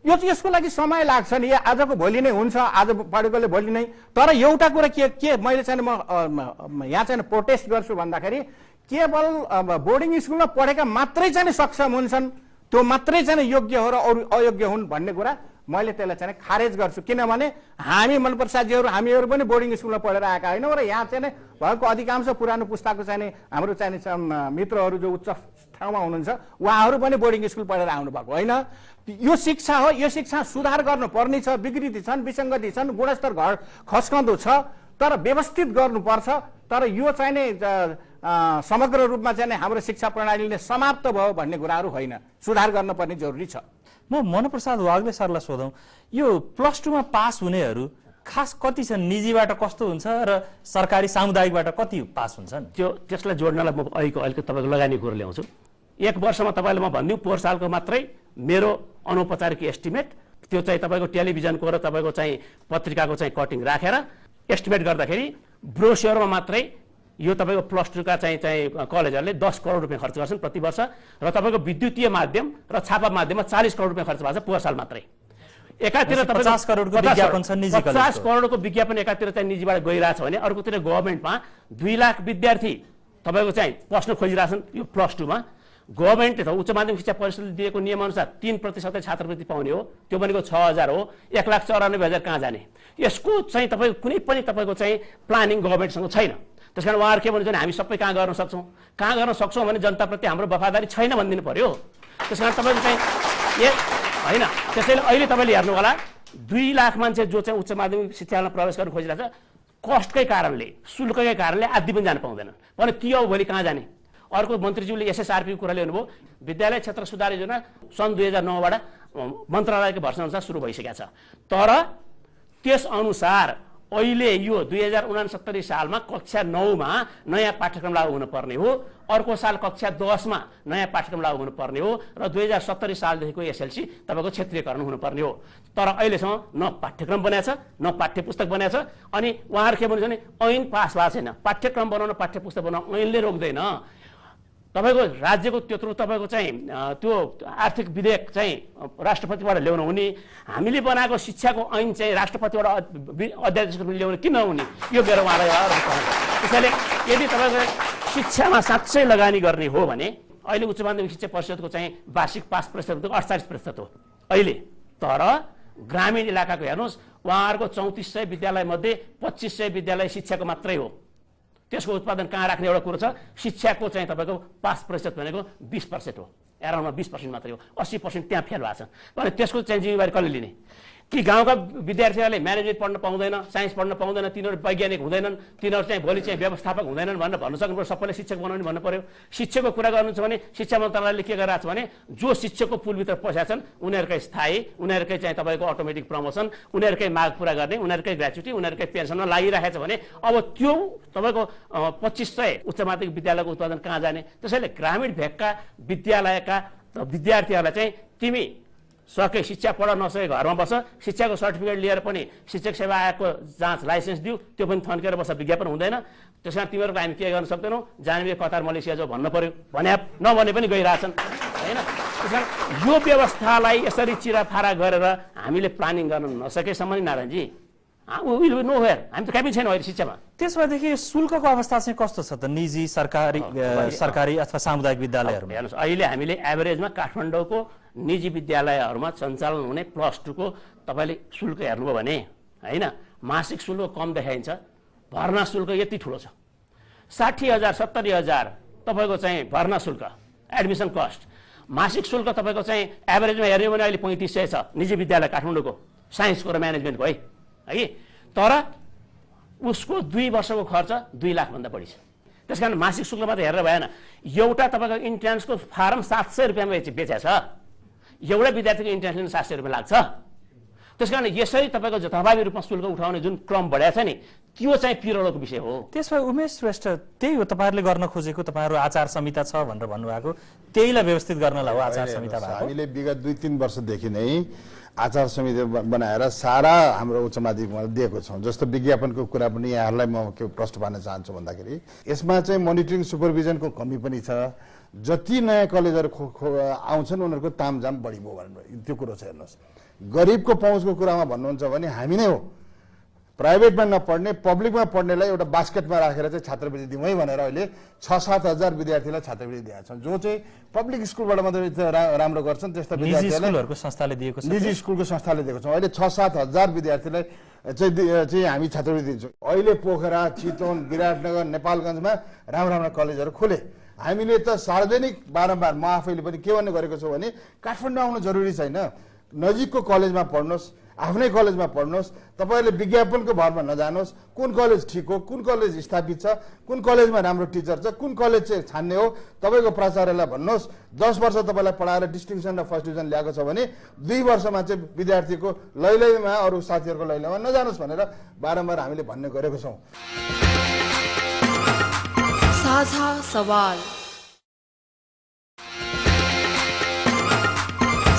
यो चाहिँ यसको लागि समय लाग्छ नि, आजको भोलि नै हुन्छ, आज पढेकोले भोलि नै। तर एउटा कुरा के मैले चाहिँ म यहाँ चाहिँ प्रोटेस्ट गर्छु भन्दाखेरि केवल बोर्डिङ स्कुलमा पढेका मात्रै चाहिँ सक्षम हुन्छन्, त्यो मात्रै चाहिँ योग्य हो र अरू अयोग्य हुन् भन्ने कुरा मैले त्यसलाई चाहिँ खारेज गर्छु। किनभने हामी मनप्रसादजीहरू हामीहरू पनि बोर्डिङ स्कुलमा पढेर आएका होइनौँ र यहाँ चाहिँ भएको अधिकांश पुरानो पुस्ताको चाहिँ हाम्रो चाहिँ मित्रहरू जो उच्च ठाउँमा हुनुहुन्छ उहाँहरू पनि बोर्डिङ स्कुल पढेर आउनुभएको होइन। यो शिक्षा हो, यो शिक्षा सुधार गर्नुपर्ने छ। विकृति छन्, विसङ्गति छन्, गुणस्तर खस्कँदो छ, तर व्यवस्थित गर्नुपर्छ। तर यो चाहिँ नै समग्र रूपमा चाहिँ हाम्रो शिक्षा प्रणालीले समाप्त भयो भन्ने कुराहरू होइन, सुधार गर्नुपर्ने जरुरी छ। म मनप्रसाद वाग्ले सरलाई सोधौँ, यो +2 मा पास हुनेहरू खास कति छन्? निजीबाट कस्तो हुन्छ र सरकारी सामुदायिकबाट कति पास हुन्छन्? त्यसलाई जोड्नलाई म अहिले तपाईँको लगानी कुरो ल्याउँछु। 1 वर्षमा तपाईँले म भनिदिउँ, पोहोर सालको मात्रै मेरो अनौपचारिक एस्टिमेट, त्यो चाहिँ तपाईँको टेलिभिजनको र तपाईँको चाहिँ पत्रिकाको चाहिँ कटिङ राखेर एस्टिमेट गर्दाखेरि ब्रोस्योरमा मात्रै यो तपाईँको +2 का चाहिँ कलेजहरूले 10 करोड रुपियाँ खर्च गर्छन् प्रति वर्ष र तपाईँको विद्युतीय माध्यम र छापा माध्यममा 40 करोड रुपियाँ खर्च भएको छ पोहोर साल मात्रै। एकातिर 50 करोडको विज्ञापन छ निजी कलेजको। 50 करोडको विज्ञापन एकातिर चाहिँ निजीबाट गइरहेछ भने अर्कोतिर गभर्नमेन्टमा 2 लाख विद्यार्थी तपाईँको चाहिँ पस्न खोजिरहेछन् यो +2 मा। गभर्नमेन्टले त उच्च माध्यमिक शिक्षा परिषदले दिएको नियमअनुसार 3% छात्रवृत्ति पाउने हो, त्यो भनेको 6000 हो, 1,94,000 कहाँ जाने? यसको चाहिँ तपाईँको कुनै पनि तपाईँको चाहिँ प्लानिङ गभर्नमेन्टसँग छैन। त्यसकारण उहाँहरू के भन्छ भने हामी सबै कहाँ गर्न सक्छौँ, कहाँ गर्न सक्छौँ भने जनताप्रति हाम्रो वफादारी छैन भनिदिनु पर्यो। त्यसकारण तपाईँको चाहिँ होइन, त्यसैले अहिले तपाईँले हेर्नु होला 2 लाख मान्छे जो चाहिँ उच्च माध्यमिक शिक्षामा प्रवेश गर्न खोजिरहेको छ, कस्टकै कारणले, शुल्ककै कारणले आदि पनि जान पाउँदैनन् भने त्यो अब भोलि कहाँ जाने? अर्को मन्त्रीज्यूले एसएसआरपी कुरा ल्याउनुभयो, विद्यालय क्षेत्र सुधार योजना सन् 2009बाट मन्त्रालयको भर्सनअनुसार सुरु भइसकेको छ। तर त्यसअनुसार अहिले यो 2069 सालमा कक्षा 9 मा नयाँ पाठ्यक्रम लागू हुनुपर्ने हो, अर्को साल कक्षा 10 मा नयाँ पाठ्यक्रम लागू हुनुपर्ने हो र 2070 सालदेखिको एसएलसी तपाईँको क्षेत्रीयकरण हुनुपर्ने हो। तर अहिलेसम्म न पाठ्यक्रम बनाएको छ न पाठ्यपुस्तक बनाएको छ। अनि उहाँहरू के भन्नुहुन्छ भने ऐन पास भएको छैन, पाठ्यक्रम बनाउन पाठ्यपुस्तक बनाउन ऐनले रोक्दैन। तपाईँको राज्यको त्यत्रो तपाईँको चाहिँ त्यो आर्थिक विधेयक चाहिँ राष्ट्रपतिबाट ल्याउनु हुने, हामीले बनाएको शिक्षाको ऐन चाहिँ राष्ट्रपतिबाट अध्यादेशको ल्याउनु किन हुने? यो मेरो उहाँलाई त्यसैले यदि तपाईँको शिक्षामा साँच्चै लगानी गर्ने हो भने अहिले उच्च माध्यमिक शिक्षा परिषदको चाहिँ वार्षिक पास प्रतिशत 48% हो अहिले। तर ग्रामीण इलाकाको हेर्नुहोस्, उहाँहरूको 3400 विद्यालय मध्ये 2500 विद्यालय शिक्षाको मात्रै हो। त्यसको उत्पादन कहाँ राख्ने एउटा कुरो छ। शिक्षाको चाहिँ तपाईँको पास प्रतिशत भनेको 20% हो, एराउन्डमा 20% मात्रै हो, 80% त्यहाँ फेल भएको छ भने त्यसको चाहिँ जिम्मेवारी कसले लिने? कि गाउँका विद्यार्थीहरूले म्यानेजमेन्ट पढ्न पाउँदैन, साइन्स पढ्न पाउँदैन, तिनीहरू वैज्ञानिक हुँदैनन्, तिनीहरू चाहिँ भोलि चाहिँ व्यवस्थापक हुँदैनन् भनेर भन्न सक्नुपर्छ। सबैले शिक्षक बनाउने भन्नु पर्यो। शिक्षकको कुरा गर्नुहुन्छ भने शिक्षा मन्त्रालयले के गरिरहेको छ भने जो शिक्षकको पुलभित्र पसेका छन् उनीहरूकै स्थायी, उनीहरूकै चाहिँ तपाईँको अटोमेटिक प्रमोसन, उनीहरूकै माग पुरा गर्ने, उनीहरूकै ग्रेच्युटी, उनीहरूकै पेन्सनमा लागिरहेको छ भने अब त्यो तपाईँको 2500 उच्च माध्यमिक विद्यालयको उत्पादन कहाँ जाने? त्यसैले ग्रामीण भेगका विद्यालयका विद्यार्थीहरूलाई चाहिँ तिमी सके शिक्षा पढ नसके घरमा बस, शिक्षाको सर्टिफिकेट लिएर पनि शिक्षक सेवा आयोगको जाँच लाइसेन्स दिऊ, त्यो पनि थन्केर बस्दा विज्ञापन हुँदैन। त्यसकारण तिमीहरूको हामी के गर्न सक्दैनौँ, जाने कतार मलेसिया जो भन्नु पर्यो, भने नभने पनि गइरहेछन् होइन। त्यसकारण यो व्यवस्थालाई यसरी चिराफारा गरेर हामीले प्लानिङ गर्न नसकेसम्म नि नारायणजी विल नो वेयर, हामी त कहीँ छैन अहिले शिक्षामा। त्यसमादेखि शुल्कको अवस्था चाहिँ कस्तो छ त निजी सरकारी अथवा सामुदायिक विद्यालयहरूमा? हेर्नुहोस्, अहिले हामीले एभरेजमा काठमाडौँको निजी विद्यालयहरूमा सञ्चालन हुने +2 को तपाईँले शुल्क हेर्नुभयो भने होइन, मासिक शुल्क कम देखाइन्छ, भर्ना शुल्क यति ठुलो छ 60,000 70,000 तपाईँको चाहिँ भर्ना शुल्क एडमिसन कस्ट। मासिक शुल्क तपाईँको चाहिँ एभरेजमा हेर्ने भने अहिले 3500 छ निजी विद्यालय काठमाडौँको साइन्सको र म्यानेजमेन्टको है। तर उसको 2 वर्षको खर्च 2 लाखभन्दा बढी छ। त्यसकारण मासिक शुल्क मात्रै हेरेर भएन। एउटा तपाईँको इन्ट्रान्सको फारम 700 रुपियाँमा बेचेको छ, एउटा विद्यार्थीको इन्ट्रान्स लिन 700 रुपियाँ लाग्छ। त्यसकारण यसरी तपाईँको जथाभावी रूपमा शुल्क उठाउने जुन क्रम बढाएको छ नि, त्यो चाहिँ पिरोडोको विषय हो। त्यसमा उमेश श्रेष्ठ त्यही हो तपाईँहरूले गर्न खोजेको, तपाईँहरू आचार संहिता छ भनेर भन्नुभएको, त्यहीलाई व्यवस्थित गर्नलाई हो आचार संहिता भएको। हामीले विगत 2-3 वर्षदेखि नै आचार संहिता बनाएर सारा हाम्रो उच्च माध्यमिकमा दिएको छौँ। जस्तो विज्ञापनको कुरा पनि यहाँहरूलाई म के प्रश्न पार्न चाहन्छु भन्दाखेरि यसमा चाहिँ मोनिटरिङ सुपरभिजनको कमी पनि छ। जति नयाँ कलेजहरू आउँछन् उनीहरूको तामझाम बढी भयो भनेर त्यो कुरो छ। हेर्नुहोस्, गरिबको पहुँचको कुरामा भन्नुहुन्छ भने हामी नै हो प्राइभेटमा नपढ्ने पब्लिकमा पढ्नेलाई एउटा बास्केटमा राखेर चाहिँ छात्रवृत्ति दिउँ है भनेर अहिले 6-7 हजार विद्यार्थीलाई छात्रवृत्ति दिएका छन्। जो चाहिँ पब्लिक स्कुलबाट मात्रै राम्रो गर्छन् त्यस्ता विद्यार्थीहरूको संस्थाले दिएको छ, निजी स्कुलको संस्थाले दिएको छौँ। अहिले 6-7 हजार विद्यार्थीलाई चाहिँ हामी छात्रवृत्ति दिन्छौँ। अहिले पोखरा, चितवन, विराटनगर, नेपालगञ्जमा राम्रा कलेजहरू खोले। हामीले त सार्वजनिक बारम्बार म आफैले पनि के भन्ने गरेको छु भने काठमाडौँ आउनु जरुरी छैन, नजिकको कलेजमा पढ्नुहोस्, आफ्नै कलेजमा पढ्नुहोस्, तपाईँहरूले विज्ञापनको भरमा नजानुहोस्। कुन कलेज ठिक हो, कुन कलेज स्थापित छ, कुन कलेजमा राम्रो टिचर छ, कुन कलेज चाहिँ छान्ने हो तपाईँको प्राचार्यलाई भन्नुहोस्। 10 वर्ष तपाईँलाई पढाएर डिस्टिङसन र फर्स्ट डिभिजन ल्याएको छ भने 2 वर्षमा चाहिँ विद्यार्थीको लैलैमा अरू साथीहरूको लैलैमा नजानुहोस् भनेर बारम्बार हामीले भन्ने गरेको छौँ। साझा सवाल।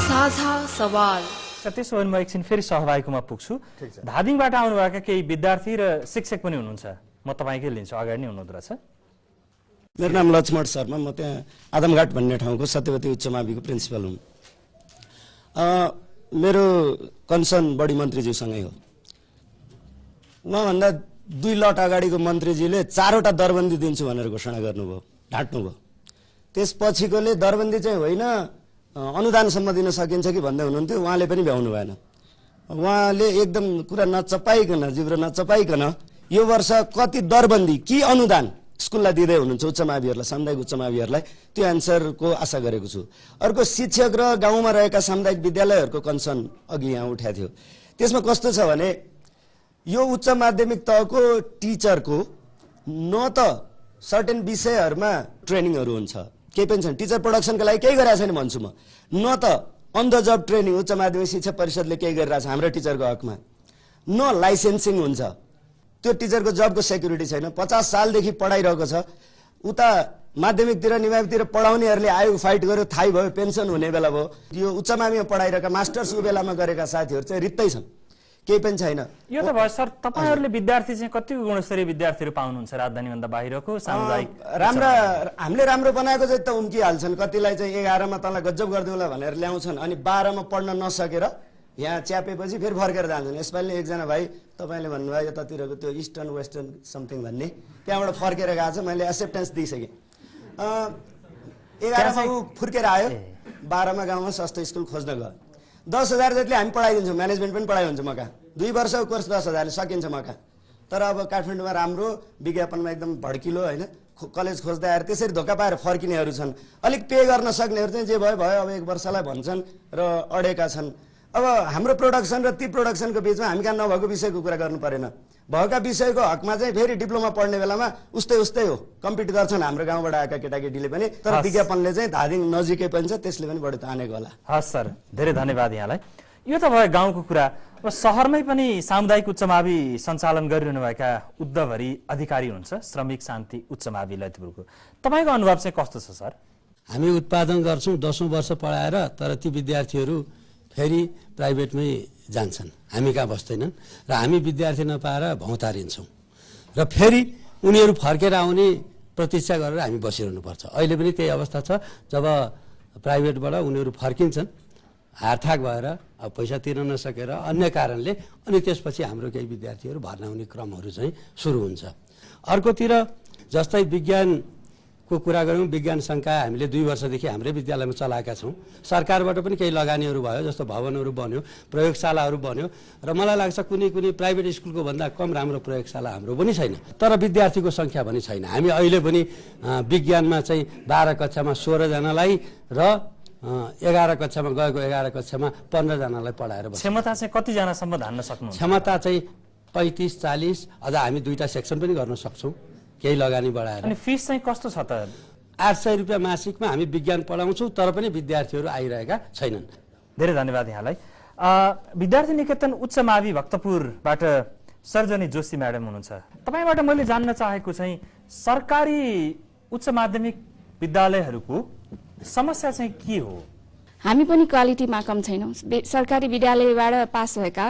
साझा सवाल। त्यसो भने म एकछिन फेरि सहभागीकोमा पुग्छु। धादिङबाट आउनुभएका केही विद्यार्थी र शिक्षक पनि हुनुहुन्छ, म तपाईँकै लिन्छु, अगाडि नै हुनुहुँदो रहेछ। मेरो नाम लक्ष्मण शर्मा, म त्यहाँ आदमघाट भन्ने ठाउँको सत्यवती उच्च माविको प्रिन्सिपल हुँ। मेरो कन्सर्न बढी मन्त्रीज्यूसँगै हो। उहाँभन्दा 2 लट अगाडिको मन्त्रीजीले 4वटा दरबन्दी दिन्छु भनेर घोषणा गर्नुभयो, ढाँट्नुभयो। त्यसपछिकोले दरबन्दी चाहिँ होइन अनुदानसम्म दिन सकिन्छ कि भन्दै हुनुहुन्थ्यो, उहाँले पनि भ्याउनु भएन। उहाँले एकदम कुरा नचपाइकन, जिब्रो नचपाइकन यो वर्ष कति दरबन्दी कि अनुदान स्कुललाई दिँदै हुनुहुन्छ उच्च माविहरूलाई, सामुदायिक उच्च माविहरूलाई, त्यो एन्सरको आशा गरेको छु। अर्को शिक्षक र गाउँमा रहेका सामुदायिक विद्यालयहरूको कन्सर्न अघि यहाँ उठाएको थियो। त्यसमा कस्तो छ भने यो उच्च माध्यमिक तहको टिचरको न त सर्टेन विषयहरूमा ट्रेनिङहरू हुन्छ, केही पनि छैन। टिचर प्रोडक्सनको लागि केही गरेको छैन भन्छु म, न त अन द जब ट्रेनिङ उच्च माध्यमिक शिक्षा परिषदले केही गरिरहेको छ हाम्रो टिचरको हकमा, न लाइसेन्सिङ हुन्छ। त्यो टिचरको जबको सेक्युरिटी छैन। 50 सालदेखि पढाइरहेको छ। उता माध्यमिकतिर निमावितिर पढाउनेहरूले आयो, फाइट गर्यो, थाहै भयो, पेन्सन हुने बेला भयो। यो उच्च माविमा पढाइरहेका मास्टर्सको बेलामा गरेका साथीहरू चाहिँ रित्तै छन्, केही पनि छैन। यो त भयो सर, तपाईँहरूले विद्यार्थी चाहिँ कतिको गुणस्तरीय विद्यार्थीहरू पाउनुहुन्छ राजधानीभन्दा बाहिरको सामुदायिक? हामीले राम्रो बनाएको चाहिँ त उम्किहाल्छन्। कतिलाई चाहिँ 11 मा तँलाई गजब गरिदिउँला भनेर ल्याउँछन्, अनि 12 मा पढ्न नसकेर यहाँ च्यापेपछि फेरि फर्केर जान्छन्। यसपालि एकजना भाइ तपाईँले भन्नुभयो यतातिरको त्यो इस्टर्न वेस्टर्न समथिङ भन्ने, त्यहाँबाट फर्केर गएको छ। मैले एक्सेप्टेन्स दिइसकेँ। 11 मा ऊ फुर्केर आयो, 12 मा गाउँमा सस्तो स्कुल खोज्न गयो। 10,000 जतिले हामी पढाइदिन्छौँ, म्यानेजमेन्ट पनि पढाइदिन्छ मका। 2 वर्षको कोर्स 10,000ले सकिन्छ मका। तर अब काठमाडौँमा राम्रो विज्ञापनमा एकदम भड्किलो होइन, कलेज खोज्दै आएर त्यसरी धोका पाएर फर्किनेहरू छन्। अलिक पे गर्न सक्नेहरू चाहिँ जे भयो भयो, अब 1 वर्षलाई भन्छन् र अडेका छन्। अब हाम्रो प्रोडक्सन र ती प्रोडक्सनको बिचमा हामी कहाँ नभएको विषयको कुरा गर्नु परेन। भएका विषयको हकमा चाहिँ फेरि डिप्लोमा पढ्ने बेलामा उस्तै हो, कम्पिट गर्छन् हाम्रो गाउँबाट आएका केटाकेटीले पनि। तर विज्ञापनले चाहिँ धादिङ नजिकै पनि छ, त्यसले पनि बढी तानेको होला। हस् सर, धेरै धन्यवाद यहाँलाई। यो त भयो गाउँको कुरा। अब सहरमै पनि सामुदायिक उच्च मावि सञ्चालन गरिरहनुभएका उद्धभरि अधिकारी हुनुहुन्छ, श्रमिक शान्ति उच्च मावि ललितपुरको। तपाईँको अनुभव चाहिँ कस्तो छ सर? हामी उत्पादन गर्छौँ 10औं वर्ष पढाएर, तर ती विद्यार्थीहरू फेरि प्राइभेटमै जान्छन्, हामी कहाँ बस्दैनन् र हामी विद्यार्थी नपाएर भौतारिन्छौँ र फेरि उनीहरू फर्केर आउने प्रतीक्षा गरेर हामी बसिरहनुपर्छ। अहिले पनि त्यही अवस्था छ। जब प्राइभेटबाट उनीहरू फर्किन्छन् हारथाक भएर, अब पैसा तिर्न नसकेर अन्य कारणले, अनि त्यसपछि हाम्रो केही विद्यार्थीहरू भर्ना हुने क्रमहरू चाहिँ सुरु हुन्छ। अर्कोतिर जस्तै विज्ञानको कुरा गऱ्यौँ, विज्ञान संकाय हामीले 2 वर्षदेखि हाम्रै विद्यालयमा चलाएका छौँ। सरकारबाट पनि केही लगानीहरू भयो, जस्तो भवनहरू बन्यो, प्रयोगशालाहरू बन्यो र मलाई लाग्छ कुनै प्राइभेट स्कुलको भन्दा कम राम्रो प्रयोगशाला हाम्रो पनि छैन। तर विद्यार्थीको सङ्ख्या पनि छैन। हामी अहिले पनि विज्ञानमा चाहिँ 12 कक्षामा 16 जनालाई र 11 कक्षामा गएको 11 कक्षामा 15 जनालाई पढाएर बस्छौँ। क्षमता चाहिँ कतिजनासम्म धान्न सक्नुहुन्छ? क्षमता चाहिँ 35-40, अझ हामी 2टा सेक्सन पनि गर्न सक्छौँ केही लगानी बढाएर। अनि फिस चाहिँ कस्तो छ त? 800 रुपियाँ मासिकमा हामी विज्ञान पढाउँछौँ, तर पनि विद्यार्थीहरू आइरहेका छैनन्। धेरै धन्यवाद यहाँलाई। विद्यार्थी निकेतन उच्च मावि भक्तपुरबाट सर्जनी जोशी म्याडम हुनुहुन्छ। तपाईँबाट मैले जान्न चाहेको चाहिँ सरकारी उच्च माध्यमिक विद्यालयहरूको समस्या चाहिँ के हो? हामी पनि क्वालिटीमा कम छैनौँ। सरकारी विद्यालयबाट पास भएका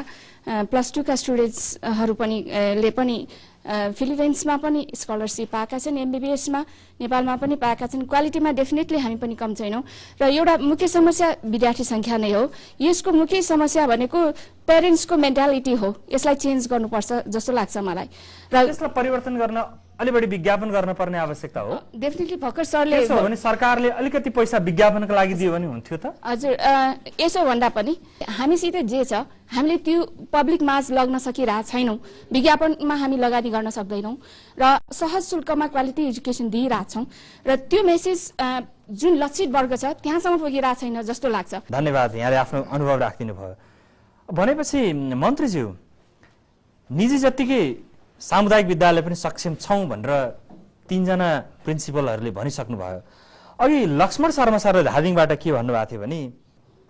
+2 का स्टुडेन्ट्सहरू पनि फिलिपिन्समा पनि स्कलरसिप पाएका छन्, MBBSमा नेपालमा पनि पाएका छन्। क्वालिटीमा डेफिनेटली हामी पनि कम छैनौँ र एउटा मुख्य समस्या विद्यार्थी सङ्ख्या नै हो। यसको मुख्य समस्या भनेको पेरेन्ट्सको मेन्टालिटी हो। यसलाई चेन्ज गर्नुपर्छ जस्तो लाग्छ मलाई र यसलाई परिवर्तन गर्न अलि बढी विज्ञापन गर्न पर्ने आवश्यकता हो। डेफिनेटली भर्खर सरले यसो भने सरकारले अलिकति पैसा विज्ञापनको लागि दियो भने हुन्थ्यो त? हजुर, यसो भन्दा पनि हामीसित जे छ हामीले त्यो पब्लिक माझ लग्न सकिरहेको छैनौँ। विज्ञापनमा हामी लगानी गर्न सक्दैनौँ र सहज शुल्कमा क्वालिटी एजुकेसन दिइरहेछौँ र त्यो मेसेज जुन लक्षित वर्ग छ त्यहाँसम्म पुगिरहेको छैन जस्तो लाग्छ। धन्यवाद, यहाँले आफ्नो अनुभव राखिदिनु भयो। भनेपछि मन्त्रीज्यू, निजी जत्तिकै सामुदायिक विद्यालय पनि सक्षम छौँ भनेर 3 जना प्रिन्सिपलहरूले भनिसक्नु भयो। अघि लक्ष्मण शर्मा सरले धादिङबाट के भन्नुभएको थियो भने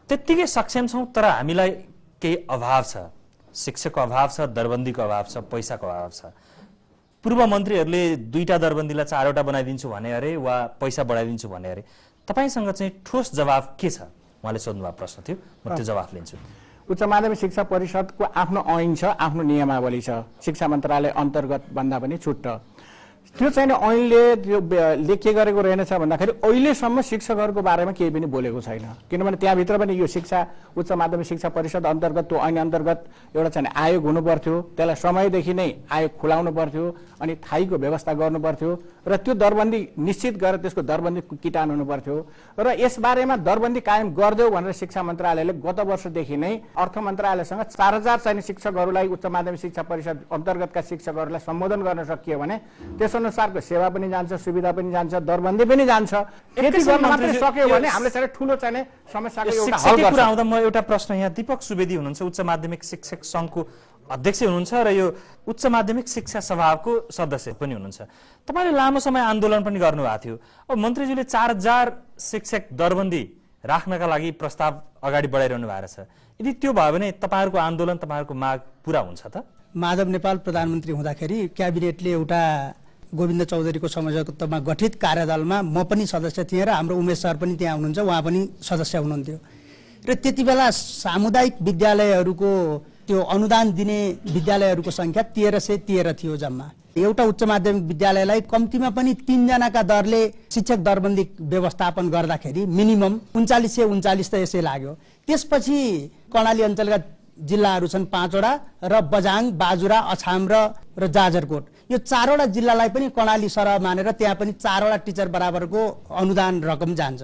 त्यत्तिकै सक्षम छौँ, तर हामीलाई केही अभाव छ, शिक्षकको अभाव छ, दरबन्दीको अभाव छ, पैसाको अभाव छ। पूर्व मन्त्रीहरूले 2टा दरबन्दीलाई 4वटा बनाइदिन्छु भने अरे वा पैसा बढाइदिन्छु भने अरे, तपाईँसँग चाहिँ ठोस जवाब के छ? उहाँले सोध्नुभएको प्रश्न थियो म त्यो जवाफ लिन्छु उच्च माध्यमिक शिक्षा परिषदको आफ्नो ऐन छ आफ्नो नियमावली छ शिक्षा मन्त्रालय अन्तर्गत भन्दा पनि छुट्ट त्यो चाहिँ ऐनले त्यो के गरेको रहेनछ भन्दाखेरि अहिलेसम्म शिक्षकहरूको बारेमा केही पनि बोलेको छैन किनभने त्यहाँभित्र पनि यो शिक्षा उच्च माध्यमिक शिक्षा परिषद अन्तर्गत त्यो ऐन अन्तर्गत एउटा चाहिँ आयोग हुनु पर्थ्यो त्यसलाई समयदेखि नै आयोग खुलाउनु पर्थ्यो अनि थाईको व्यवस्था गर्नु पर्थ्यो र त्यो दरबन्दी निश्चित गरेर त्यसको दरबन्दी किटान हुनु पर्थ्यो र यसबारेमा दरबन्दी कायम गरिदेऊ भनेर शिक्षा मन्त्रालयले गत वर्षदेखि नै अर्थ मन्त्रालयसँग 4000 चाहिँ शिक्षकहरूलाई उच्च माध्यमिक शिक्षा परिषद अन्तर्गतका शिक्षकहरूलाई सम्बोधन गर्न सकियो भने त्यसअनुसारको सेवा पनि जान्छ सुविधा पनि जान्छ दरबन्दी पनि जान्छ यति गर्न मात्रै सक्यो भने हामीले चाहिँ ठुलो चाहिँ समस्याको एउटा हल गर्छ कुरा आउँदा म एउटा प्रश्न यहाँ दीपक सुवेदी हुनुहुन्छ उच्च माध्यमिक शिक्षक संघको अध्यक्ष हुनुहुन्छ र यो उच्च माध्यमिक शिक्षा सभाको सदस्य पनि हुनुहुन्छ तपाईले लामो समय आन्दोलन पनि गर्नुभएको थियो अब मन्त्रीज्यूले 4000 शिक्षक दरबन्दी राख्नका लागि प्रस्ताव अगाडि बढाइरहनु भएको छ यदि त्यो भयो भने तपाईहरुको आन्दोलन तपाईहरुको माग पूरा हुन्छ त माधव नेपाल प्रधानमन्त्री हुँदाखेरि क्याबिनेटले एउटा गोविन्द चौधरीको संयोजकत्वमा गठित कार्यदलमा म पनि सदस्य थिएँ र हाम्रो उमेश सर पनि त्यहाँ हुनुहुन्छ उहाँ पनि सदस्य हुनुहुन्थ्यो र त्यति बेला सामुदायिक विद्यालयहरूको त्यो अनुदान दिने विद्यालयहरूको संख्या 1313 थियो जम्मा एउटा उच्च माध्यमिक विद्यालयलाई कम्तीमा पनि 3 जनाका दरले शिक्षक दरबन्दी व्यवस्थापन गर्दाखेरि मिनिमम 3939 त यसै लाग्यो त्यसपछि कर्णाली अञ्चलका जिल्लाहरू छन् 5 वटा र बझाङ बाजुरा अछाम र जाजरकोट यो 4 वटा जिल्लालाई पनि कर्णाली सरह मानेर त्यहाँ पनि 4 वटा टिचर बराबरको अनुदान रकम जान्छ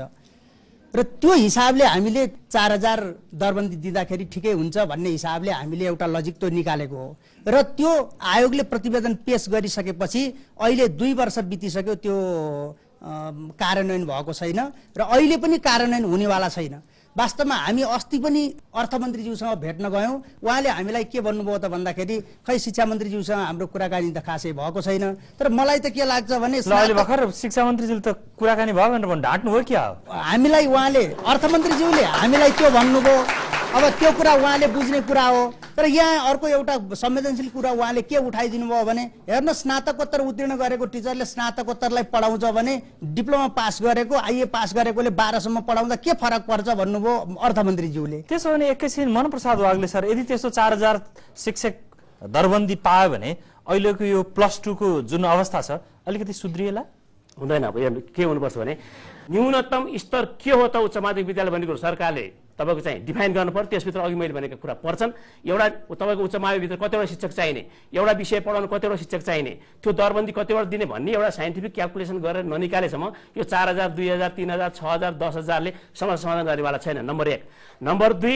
र त्यो हिसाबले हामीले 4000 दरबन्दी दिँदाखेरि ठिकै हुन्छ भन्ने हिसाबले हामीले एउटा लजिक त निकालेको हो र त्यो आयोगले प्रतिवेदन पेश गरिसकेपछि अहिले 2 वर्ष बितिसक्यो त्यो कार्यान्वयन भएको छैन र अहिले पनि कार्यान्वयन हुनेवाला छैन वास्तवमा हामी अस्ति पनि अर्थमन्त्रीज्यूसँग भेट्न गयौं उहाँले हामीलाई के भन्नुभयो त भन्दाखेरि खै शिक्षा मन्त्रीज्यूसँग हाम्रो कुराकानी त खासै भएको छैन तर मलाई त के लाग्छ भने अहिले भर्खर शिक्षा मन्त्रीज्यूले त कुराकानी भयो भनेर ढाट्नु हो क्या हामीलाई उहाँले अर्थमन्त्रीज्यूले हामीलाई के भन्नुभयो अब त्यो कुरा उहाँले बुझ्ने कुरा हो तर यहाँ अर्को एउटा संवेदनशील कुरा उहाँले के उठाइदिनु भयो भने हेर्न स्नातकोत्तर उत्तीर्ण गरेको टिचरले स्नातकोत्तरलाई पढाउँछ भने डिप्लोमा पास गरेको आइए पास गरेकोले 12 सम्म पढाउँदा के फरक पर्छ भन्नुभयो अर्थमन्त्रीज्यूले त्यसो भने एकैछिन मनप्रसाद वाग्ले सर यदि त्यसो 4000 शिक्षक दरबन्दी पायो भने अहिलेको यो +2 को जुन अवस्था छ अलिकति सुध्रिएला हुँदैन के हुनुपर्छ भने न्यूनतम स्तर के हो त उच्च माध्यमिक विद्यालय भनेको सरकारले तपाईको चाहिँ डिफाइन गर्नु पर्यो त्यसभित्र अघि मैले भनेको कुरा पर्छन् एउटा तपाईको उच्च माध्यमिक भित्र कतिवटा शिक्षक चाहिने एउटा विषय पढाउन कतिवटा शिक्षक चाहिने त्यो दरबन्दी कतिवटा दिने भन्ने एउटा साइन्टिफिक क्याल्कुलेसन गरेर ननिकालेसम्म यो 4000 2000 3000 6000 10000 ले समस्या समाधान गर्नेवाला छैन नम्बर 1 नम्बर 2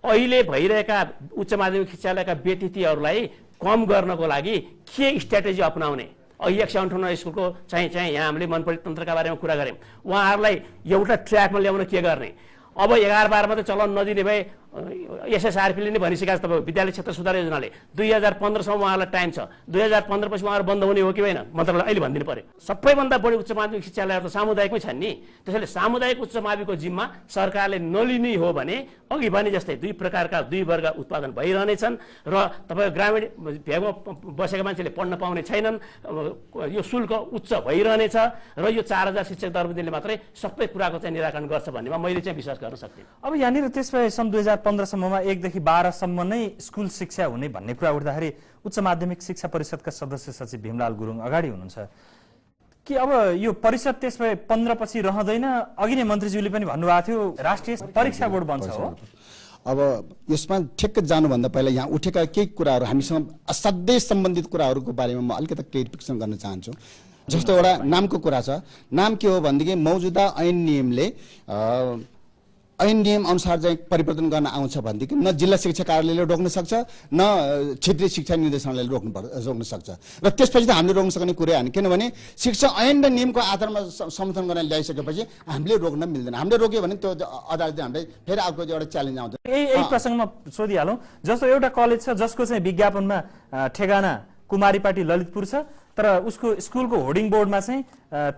अहिले भइरहेका उच्च माध्यमिक शिक्षालयका व्यतिथिहरूलाई कम गर्नको लागि के स्ट्र्याटेजी अपनाउने अघि 158 स्कुलको चाहिँ यहाँ हामीले मनपरी तन्त्रका बारेमा कुरा गऱ्यौँ उहाँहरूलाई एउटा ट्र्याकमा ल्याउन के गर्ने अब 11-12 मात्रै चलाउन नदिने भए एसएसआरपीले नै भनिसकेको छ तपाईको विद्यालय क्षेत्र सुधार योजनाले 2015 सम्म उहाँलाई टाइम छ 2015 पछि उहाँहरू बन्द हुने हो कि होइन मन्त्रालयले अहिले भनिदिनु पर्यो सबैभन्दा बढी उच्च माध्यमिक शिक्षालयहरू त सामुदायिकमै छन् नि त्यसैले सामुदायिक उच्च माविको जिम्मा सरकारले नलिने हो भने अघि भने जस्तै 2 प्रकारका 2 वर्ग उत्पादन भइरहनेछन् र तपाईको ग्रामीण भेगमा बसेका मान्छेले पढ्न पाउने छैनन् यो शुल्क उच्च भइरहनेछ र यो 4000 शिक्षक दरबन्दीले मात्रै सबै कुराको चाहिँ निराकरण गर्छ भन्नेमा मैले चाहिँ विश्वास गर्न सक्दिनँ अब यहाँनिर त्यसपछि सन् 2015 सम्ममा 1 देखि 12 सम्म नै स्कुल शिक्षा हुने भन्ने कुरा उठ्दाखेरि उच्च माध्यमिक शिक्षा परिषदका सदस्य सचिव भीमलाल गुरुङ अगाडि हुनुहुन्छ कि अब यो परिषद त्यसपछि 15 पछि रहँदैन अघि नै मन्त्रीज्यूले पनि भन्नुभएको थियो राष्ट्रिय परीक्षा बोर्ड बन्छ हो अब यसमा ठेक्क जानुभन्दा पहिला यहाँ उठेका केही कुराहरू हामीसँग असाध्यै सम्बन्धित कुराहरूको बारेमा म अलिकति क्लेरिफिकेसन गर्न चाहन्छु जस्तो एउटा नामको कुरा छ नाम के हो भनेदेखि मौजुदा ऐन नियमले ऐन नियम अनुसार चाहिँ परिवर्तन गर्न आउँछ भनेदेखि न जिल्ला शिक्षा कार्यालयले रोक्न सक्छ न क्षेत्रीय शिक्षा निर्देशनालयले रोक्न सक्छ र त्यसपछि त हामीले रोक्न सक्ने कुरै होइन किनभने शिक्षा ऐन र नियमको आधारमा समर्थन गर्न ल्याइसकेपछि हामीले रोक्न मिल्दैन हामीले रोक्यो भने त्यो अदालतले हामीलाई फेरि अर्को एउटा च्यालेन्ज आउँछ यही प्रसङ्गमा सोधिहालौँ जस्तो एउटा कलेज छ जसको चाहिँ विज्ञापनमा ठेगाना कुमारीपाटी ललितपुर छ तर उसको स्कुलको होर्डिङ बोर्डमा चाहिँ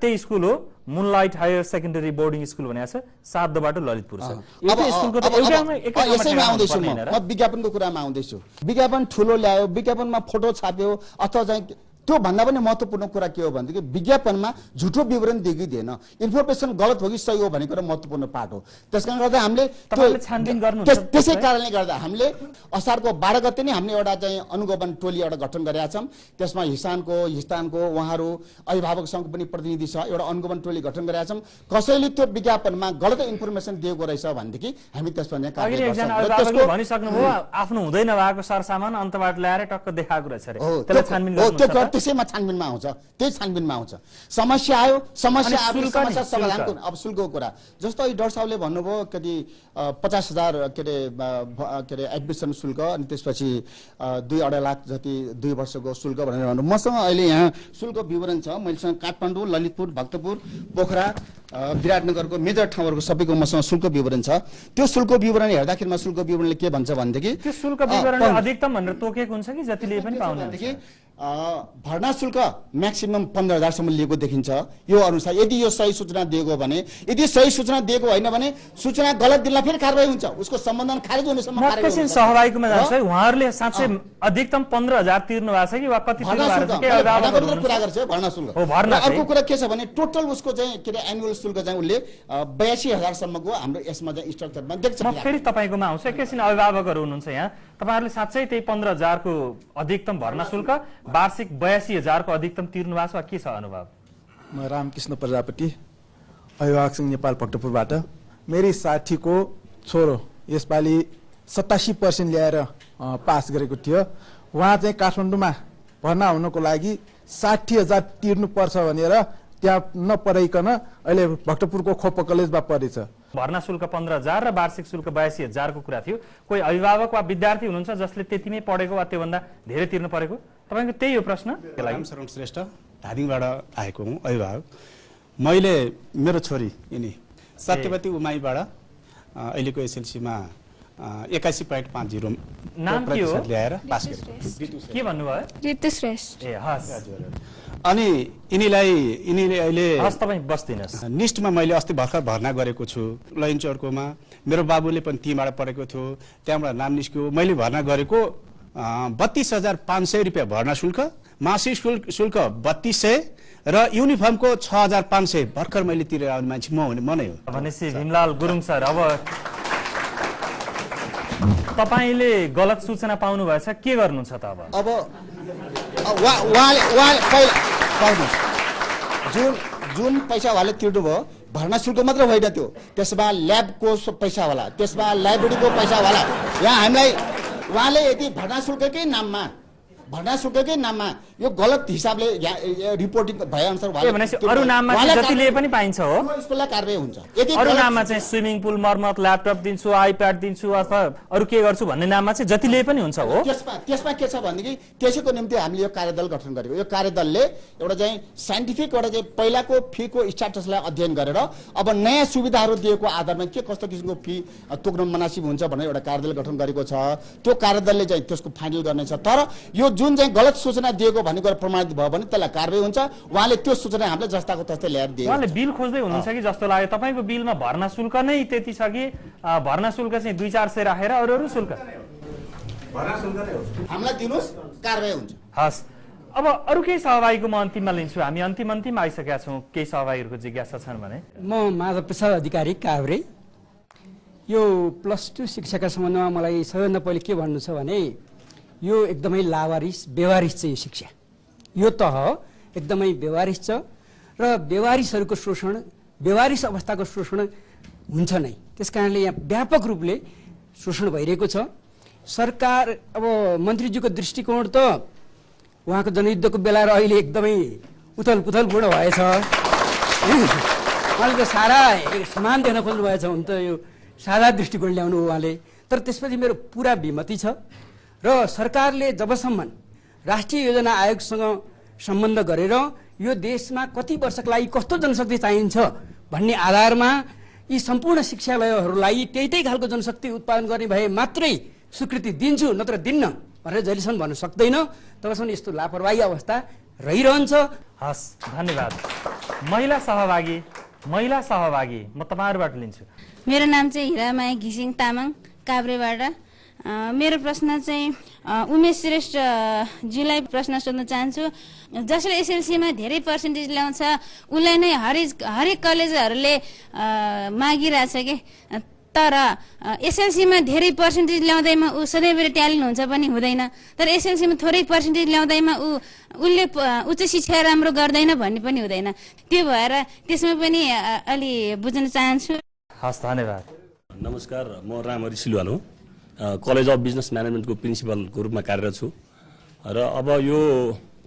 त्यही स्कुल हो Moonlight higher secondary boarding school भनेको छ 7 बाटो ललितपुर छ एउटै स्कुलको त यसैमा आउँदैछु म विज्ञापनको कुरामा आउँदैछु विज्ञापन ठुलो ल्यायो विज्ञापनमा फोटो छाप्यो अथवा चाहिँ त्यो भन्दा पनि महत्त्वपूर्ण कुरा के हो भनेदेखि विज्ञापनमा झुटो विवरण दियो कि दिएन, इन्फर्मेसन गलत हो कि सही हो भन्ने कुरा महत्त्वपूर्ण पार्ट हो। त्यसकारण गर्दा हामीले त्यसै कारणले गर्दा हामीले असारको 12 गते नै हामीले एउटा चाहिँ अनुगमन टोली एउटा गठन गरेका छौँ। त्यसमा हिस्तानको उहाँहरू अभिभावक सङ्घको पनि प्रतिनिधि छ, एउटा अनुगमन टोली गठन गरेका छौँ। कसैले त्यो विज्ञापनमा गलत इन्फर्मेसन दिएको रहेछ भनेदेखि हामी त्यसमा चाहिँ कारबाही गर्छौँ। भनिसक्नुभयो आफ्नो हुँदै नभएको सरसामान अन्तबाट ल्याएर टक्क देखाएको रहेछ रे, त्यसलाई छानबिन गर्नु त्यसैमा छानबिनमा आउँछ, त्यही छानबिनमा आउँछ। समस्या आयो, समस्या समाधानको अब शुल्कको कुरा जस्तो अहिले डाक्टर साहबले भन्नुभयो कति 50,000 के अरे एडमिसन शुल्क अनि त्यसपछि 2-2.5 लाख जति 2 वर्षको शुल्क भनेर भन्नु। मसँग अहिले यहाँ शुल्क विवरण छ, मैलेसँग काठमाडौँ, ललितपुर, भक्तपुर, पोखरा, विराटनगरको मेजर ठाउँहरूको सबैको मसँग शुल्क विवरण छ। त्यो शुल्क विवरण हेर्दाखेरिमा शुल्क विवरणले के भन्छ भनेदेखि त्यो शुल्क विवरण अधिकतम भनेर तोकेको हुन्छ कि जतिले पनि पाउनुहुन्छ? भर्ना शुल्क म्याक्सिमम 15,000 सम्म लिएको देखिन्छ। यो अनुसार यदि यो सही सूचना दिएको भने, यदि सही सूचना दिएको होइन भने सूचना गलत दिनलाई फेरि कारबाही हुन्छ, उसको सम्बन्धन खारेज हुनेसम्म कारबाही हुन्छ। सहभागीमा जान्छ है, उहाँहरूले साँच्चै अधिकतम 15,000 तिर्नु भएको छ कि वा कति तिर्नु भएको छ? कुरा गर्छ भर्ना शुल्क। अर्को कुरा के छ भने टोटल उसको चाहिँ के अरे एनुअल शुल्क चाहिँ उसले 82,000 सम्मको हाम्रो यसमा चाहिँ स्ट्रक्चरमा देख्छ। म फेरि तपाईँकोमा आउँछु, एकैछिन अभिभावकहरू हुनुहुन्छ यहाँ, तपाईँहरूले साँच्चै त्यही 15,000 को अधिकतम भर्ना शुल्क, वार्षिक 82,000 को अधिकतम तिर्नु भएको छ वा के छ अनुभव? म रामकृष्ण प्रजापति, अभिभावक सङ्घ नेपाल भक्तपुरबाट। मेरी साथीको छोरो यसपालि 87% ल्याएर पास गरेको थियो। उहाँ चाहिँ काठमाडौँमा भर्ना हुनको लागि 60,000 तिर्नुपर्छ भनेर त्यहाँ नपढाइकन अहिले भक्तपुरको खोप कलेजमा पढेछ। भर्ना शुल्क 15,000 र वार्षिक शुल्क 82,000 को कुरा थियो। कोही अभिभावक वा विद्यार्थी हुनुहुन्छ जसले त्यतिमै पढेको वा त्योभन्दा धेरै तिर्नु परेको? तपाईँको त्यही हो प्रश्न? शरण श्रेष्ठ, धादिङबाट आएको हुँ अभिभावक। मैले मेरो छोरी यिनी सत्यवती उमाईबाट अहिलेको एसएलसीमा 81.50 नाम के हो ल्याएर पास गरेको। के भन्नुभयो? ऋतु श्रेष्ठ। ए हस्। अनि यिनीले अहिले हस् तपाईँ बस्दिनुहोस्। निष्ठमा मैले अस्ति भर्खर भर्ना गरेको छु लैनचौरकोमा। मेरो बाबुले पनि त्यहीँबाट पढेको थियो, त्यहाँबाट नाम निस्क्यो। मैले भर्ना गरेको 32,500 रुपियाँ भर्ना शुल्क, मासिक शुल्क 3200 र युनिफर्मको 6,500 भर्खर मैले तिरेर आउने मान्छे म नै हो। भनेपछि भीमलाल गुरुङ सर, अब तपाईले गलत सूचना पाउनु भएछ, के गर्नुहुन्छ त अब? अब जुन पैसा उहाँले तिर्नु भयो भर्ना शुल्क मात्र होइन, त्यो त्यसमा ल्याबको पैसा होला, त्यसमा लाइब्रेरीको पैसा होला। यहाँ हामीलाई उहाँले यदि भर्ना शुल्ककै नाममा यो गलत हिसाबले रिपोर्टिङ भएअनुसार अरू नाममा जतिले पनि पाइन्छ हो, यसकोलाई कारबाही हुन्छ। यदि अरू नाममा चाहिँ स्विमिङ पुल मर्मत, ल्यापटप दिन्छु, आइप्याड दिन्छु अथवा अरू के गर्छु भन्ने नाममा चाहिँ जतिले पनि हुन्छ हो। त्यसमा के छ भनेदेखि त्यसैको निम्ति हामीले यो कार्यदल गठन गरेको। यो कार्यदलले एउटा चाहिँ साइन्टिफिक एउटा चाहिँ पहिलाको फीको स्ट्याटसलाई अध्ययन गरेर अब नयाँ सुविधाहरू दिएको आधारमा के कस्तो किसिमको फी तोक्न मुनासिब हुन्छ भनेर एउटा कार्यदल गठन गरेको छ। त्यो कार्यदलले चाहिँ त्यसको फाइनल गर्नेछ। तर यो जुन चाहिँ गलत सूचना दिएको भन्ने कुरा प्रमाणित भयो भने त्यसलाई कारबाही हुन्छ। उहाँले त्यो सूचना हामीले जस्ताको तस्तै ल्याएर दिए। उहाँले बिल खोज्दै हुनुहुन्छ कि जस्तो लाग्यो? तपाईँको बिलमा भर्ना शुल्क नै त्यति छ कि भर्ना शुल्क चाहिँ 200-400 राखेर अरू शुल्क? भर्ना शुल्क नै हो, हामीलाई दिनुस्, कारबाही हुन्छ। हस्, अब अरू केही सहभागीको म अन्तिममा लिन्छु। हामी अन्तिम आइसकेका छौँ। केही सहभागीहरूको जिज्ञासा छन् भने? म माधव प्रसाद अधिकारी काभ्रे। यो +2 शिक्षाका सम्बन्धमा मलाई सबैभन्दा पहिले के भन्नु छ भने यो एकदमै व्यवहारिस छ। यो शिक्षा यो तह एकदमै व्यवहारिस छ र व्यवहारिसहरूको शोषण, व्यवहारिस अवस्थाको शोषण हुन्छ नै। त्यस कारणले यहाँ व्यापक रूपले शोषण भइरहेको छ। सरकार अब मन्त्रीजीको दृष्टिकोण त उहाँको जनयुद्धको बेला र अहिले एकदमै उथलपुथलपूर्ण भएछ। उहाँले त सारा समान देख्न खोज्नु भएछ। हुन त यो सादा दृष्टिकोण ल्याउनु हो उहाँले। तर त्यसपछि मेरो पुरा विमति छ र सरकारले जबसम्म राष्ट्रिय योजना आयोगसँग सम्बन्ध गरेर यो देशमा कति वर्षका लागि कस्तो जनशक्ति चाहिन्छ भन्ने आधारमा यी सम्पूर्ण शिक्षालयहरूलाई त्यही खालको जनशक्ति उत्पादन गर्ने भए मात्रै स्वीकृति दिन्छु, नत्र दिन्न भनेर जहिलेसम्म भन्न सक्दैन। तबसम्म यस्तो लापरवाही अवस्था रहिरहन्छ। हस्, धन्यवाद। महिला सहभागी म तपाईँहरूबाट लिन्छु। मेरो नाम चाहिँ हिरामाया घिसिङ तामाङ, काभ्रेबाट। मेरो प्रश्न चाहिँ उमेश श्रेष्ठजीलाई प्रश्न सोध्न चाहन्छु। जसले एसएलसीमा धेरै पर्सेन्टेज ल्याउँछ उसलाई नै हरेक कलेजहरूले मागिरहेछ कि, तर एसएलसीमा धेरै पर्सेन्टेज ल्याउँदैमा ऊ सधैँभरि ट्यालेन्ट हुन्छ पनि हुँदैन, तर एसएलसीमा थोरै पर्सेन्टेज ल्याउँदैमा उसले उच्च शिक्षा राम्रो गर्दैन भन्ने पनि हुँदैन। त्यो भएर त्यसमा पनि अलि बुझ्न चाहन्छु। हस्, धन्यवाद। नमस्कार, म रामहरि सिलवाल हो। कलेज अफ बिजनेस म्यानेजमेन्टको प्रिन्सिपलको रूपमा कार्यरत छु र अब यो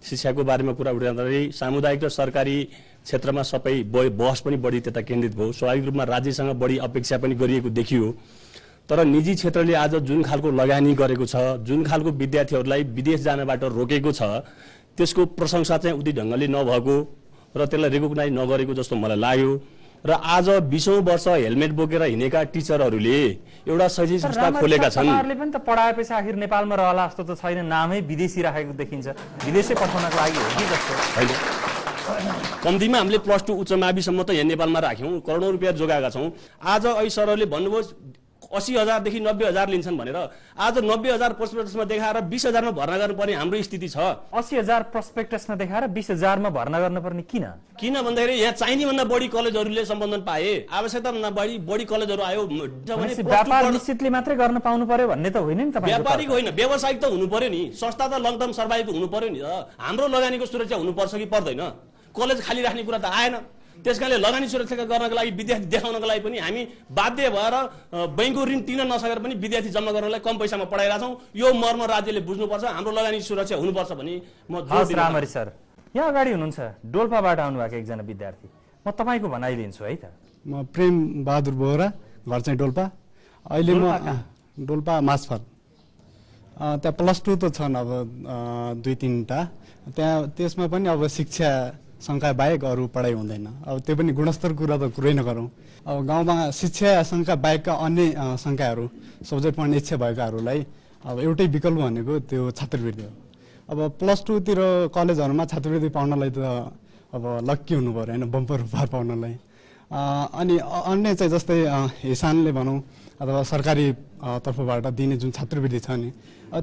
शिक्षाको बारेमा कुरा उठाउँदाखेरि सामुदायिक र सरकारी क्षेत्रमा सबै बहस पनि बढी त्यता केन्द्रित भयो। स्वाभाविक रूपमा राज्यसँग बढी अपेक्षा पनि गरिएको देखियो, तर निजी क्षेत्रले आज जुन खालको लगानी गरेको छ, जुन खालको विद्यार्थीहरूलाई विदेश जानबाट रोकेको छ, त्यसको प्रशंसा चाहिँ उति ढङ्गले नभएको र त्यसलाई रेकग्नाइज नगरेको जस्तो मलाई लाग्यो। र आज 20औं वर्ष हेलमेट बोकेर हिँडेका टिचरहरूले एउटा शैक्षिक संस्था खोलेका छन्। सरकारले पनि त पढाएपछि आखिर नेपालमा रहला जस्तो त छैन, नामै विदेशी राखेको देखिन्छ। विदेशै पठाउनको लागि हो कि जस्तो होइन। कम्तीमा हामीले +2 उच्च माविसम्म त यहाँ नेपालमा राख्यौँ, करोडौँ रुपियाँ जोगाएका छौँ। आज अहिले सरहरूले भन्नुभयो 80,000 देखि 90,000 लिन्छन् भनेर, आज 90,000 प्रोस्पेक्टसमा देखाएर 20,000मा भर्ना गर्नुपर्ने हाम्रो स्थिति छ। 80,000 प्रोस्पेक्टसमा देखाएर 20,000मा भर्ना गर्नुपर्ने किन भन्दाखेरि यहाँ चाहिने भन्दा बढी कलेजहरूले सम्बन्धन पाए, आवश्यकता भन्दा बढी कलेजहरू आयो। व्यापार निश्चितले मात्रै गर्न पाउनु पर्यो भन्ने त होइन नि तपाईँ। व्यापारिक होइन, व्यावसायिक त हुनु पर्यो नि। संस्था त लङ टर्म सर्भाइभ हुनु पर्यो नि। हाम्रो लगानीको सुरक्षा हुनुपर्छ कि पर्दैन? कलेज खाली राख्ने कुरा त आएन। त्यसकारणले लगानी सुरक्षा गर्नको लागि, विद्यार्थी देखाउनको लागि पनि हामी बाध्य भएर बैंकको ऋण तिर्न नसकेर पनि विद्यार्थी जम्मा गर्नलाई कम पैसामा पढाइरहेछौँ। यो मर्म राज्यले बुझ्नुपर्छ। हाम्रो लगानी सुरक्षा हुनुपर्छ भने म जोड दिन्छु। रामहरि सर यहाँ अगाडि हुनुहुन्छ, डोल्पाबाट आउनुभएको एकजना विद्यार्थी, म तपाईँको भनाइदिन्छु है त। म प्रेम बहादुर बोहरा, घर चाहिँ डोल्पा। अहिले म डोल्पा माछफल। त्यहाँ +2 त छन् अब 2-3टा। त्यसमा पनि अब शिक्षा शङ्का बाहेक अरू पढाइ हुँदैन। अब त्यो पनि गुणस्तर कुरा त कुरै नगरौँ। अब गाउँमा शिक्षा शङ्का बाहेकका अन्य शङ्काहरू सब्जेक्ट पढ्ने इच्छा भएकाहरूलाई अब एउटै विकल्प भनेको त्यो छात्रवृत्ति हो। अब +2 तिर कलेजहरूमा छात्रवृत्ति पाउनलाई त अब लक्की हुनु पऱ्यो होइन, बम्पर उपहार पाउनलाई। अनि अन्य चाहिँ जस्तै हिसानले भनौँ अथवा सरकारी तर्फबाट दिने जुन छात्रवृत्ति छ नि,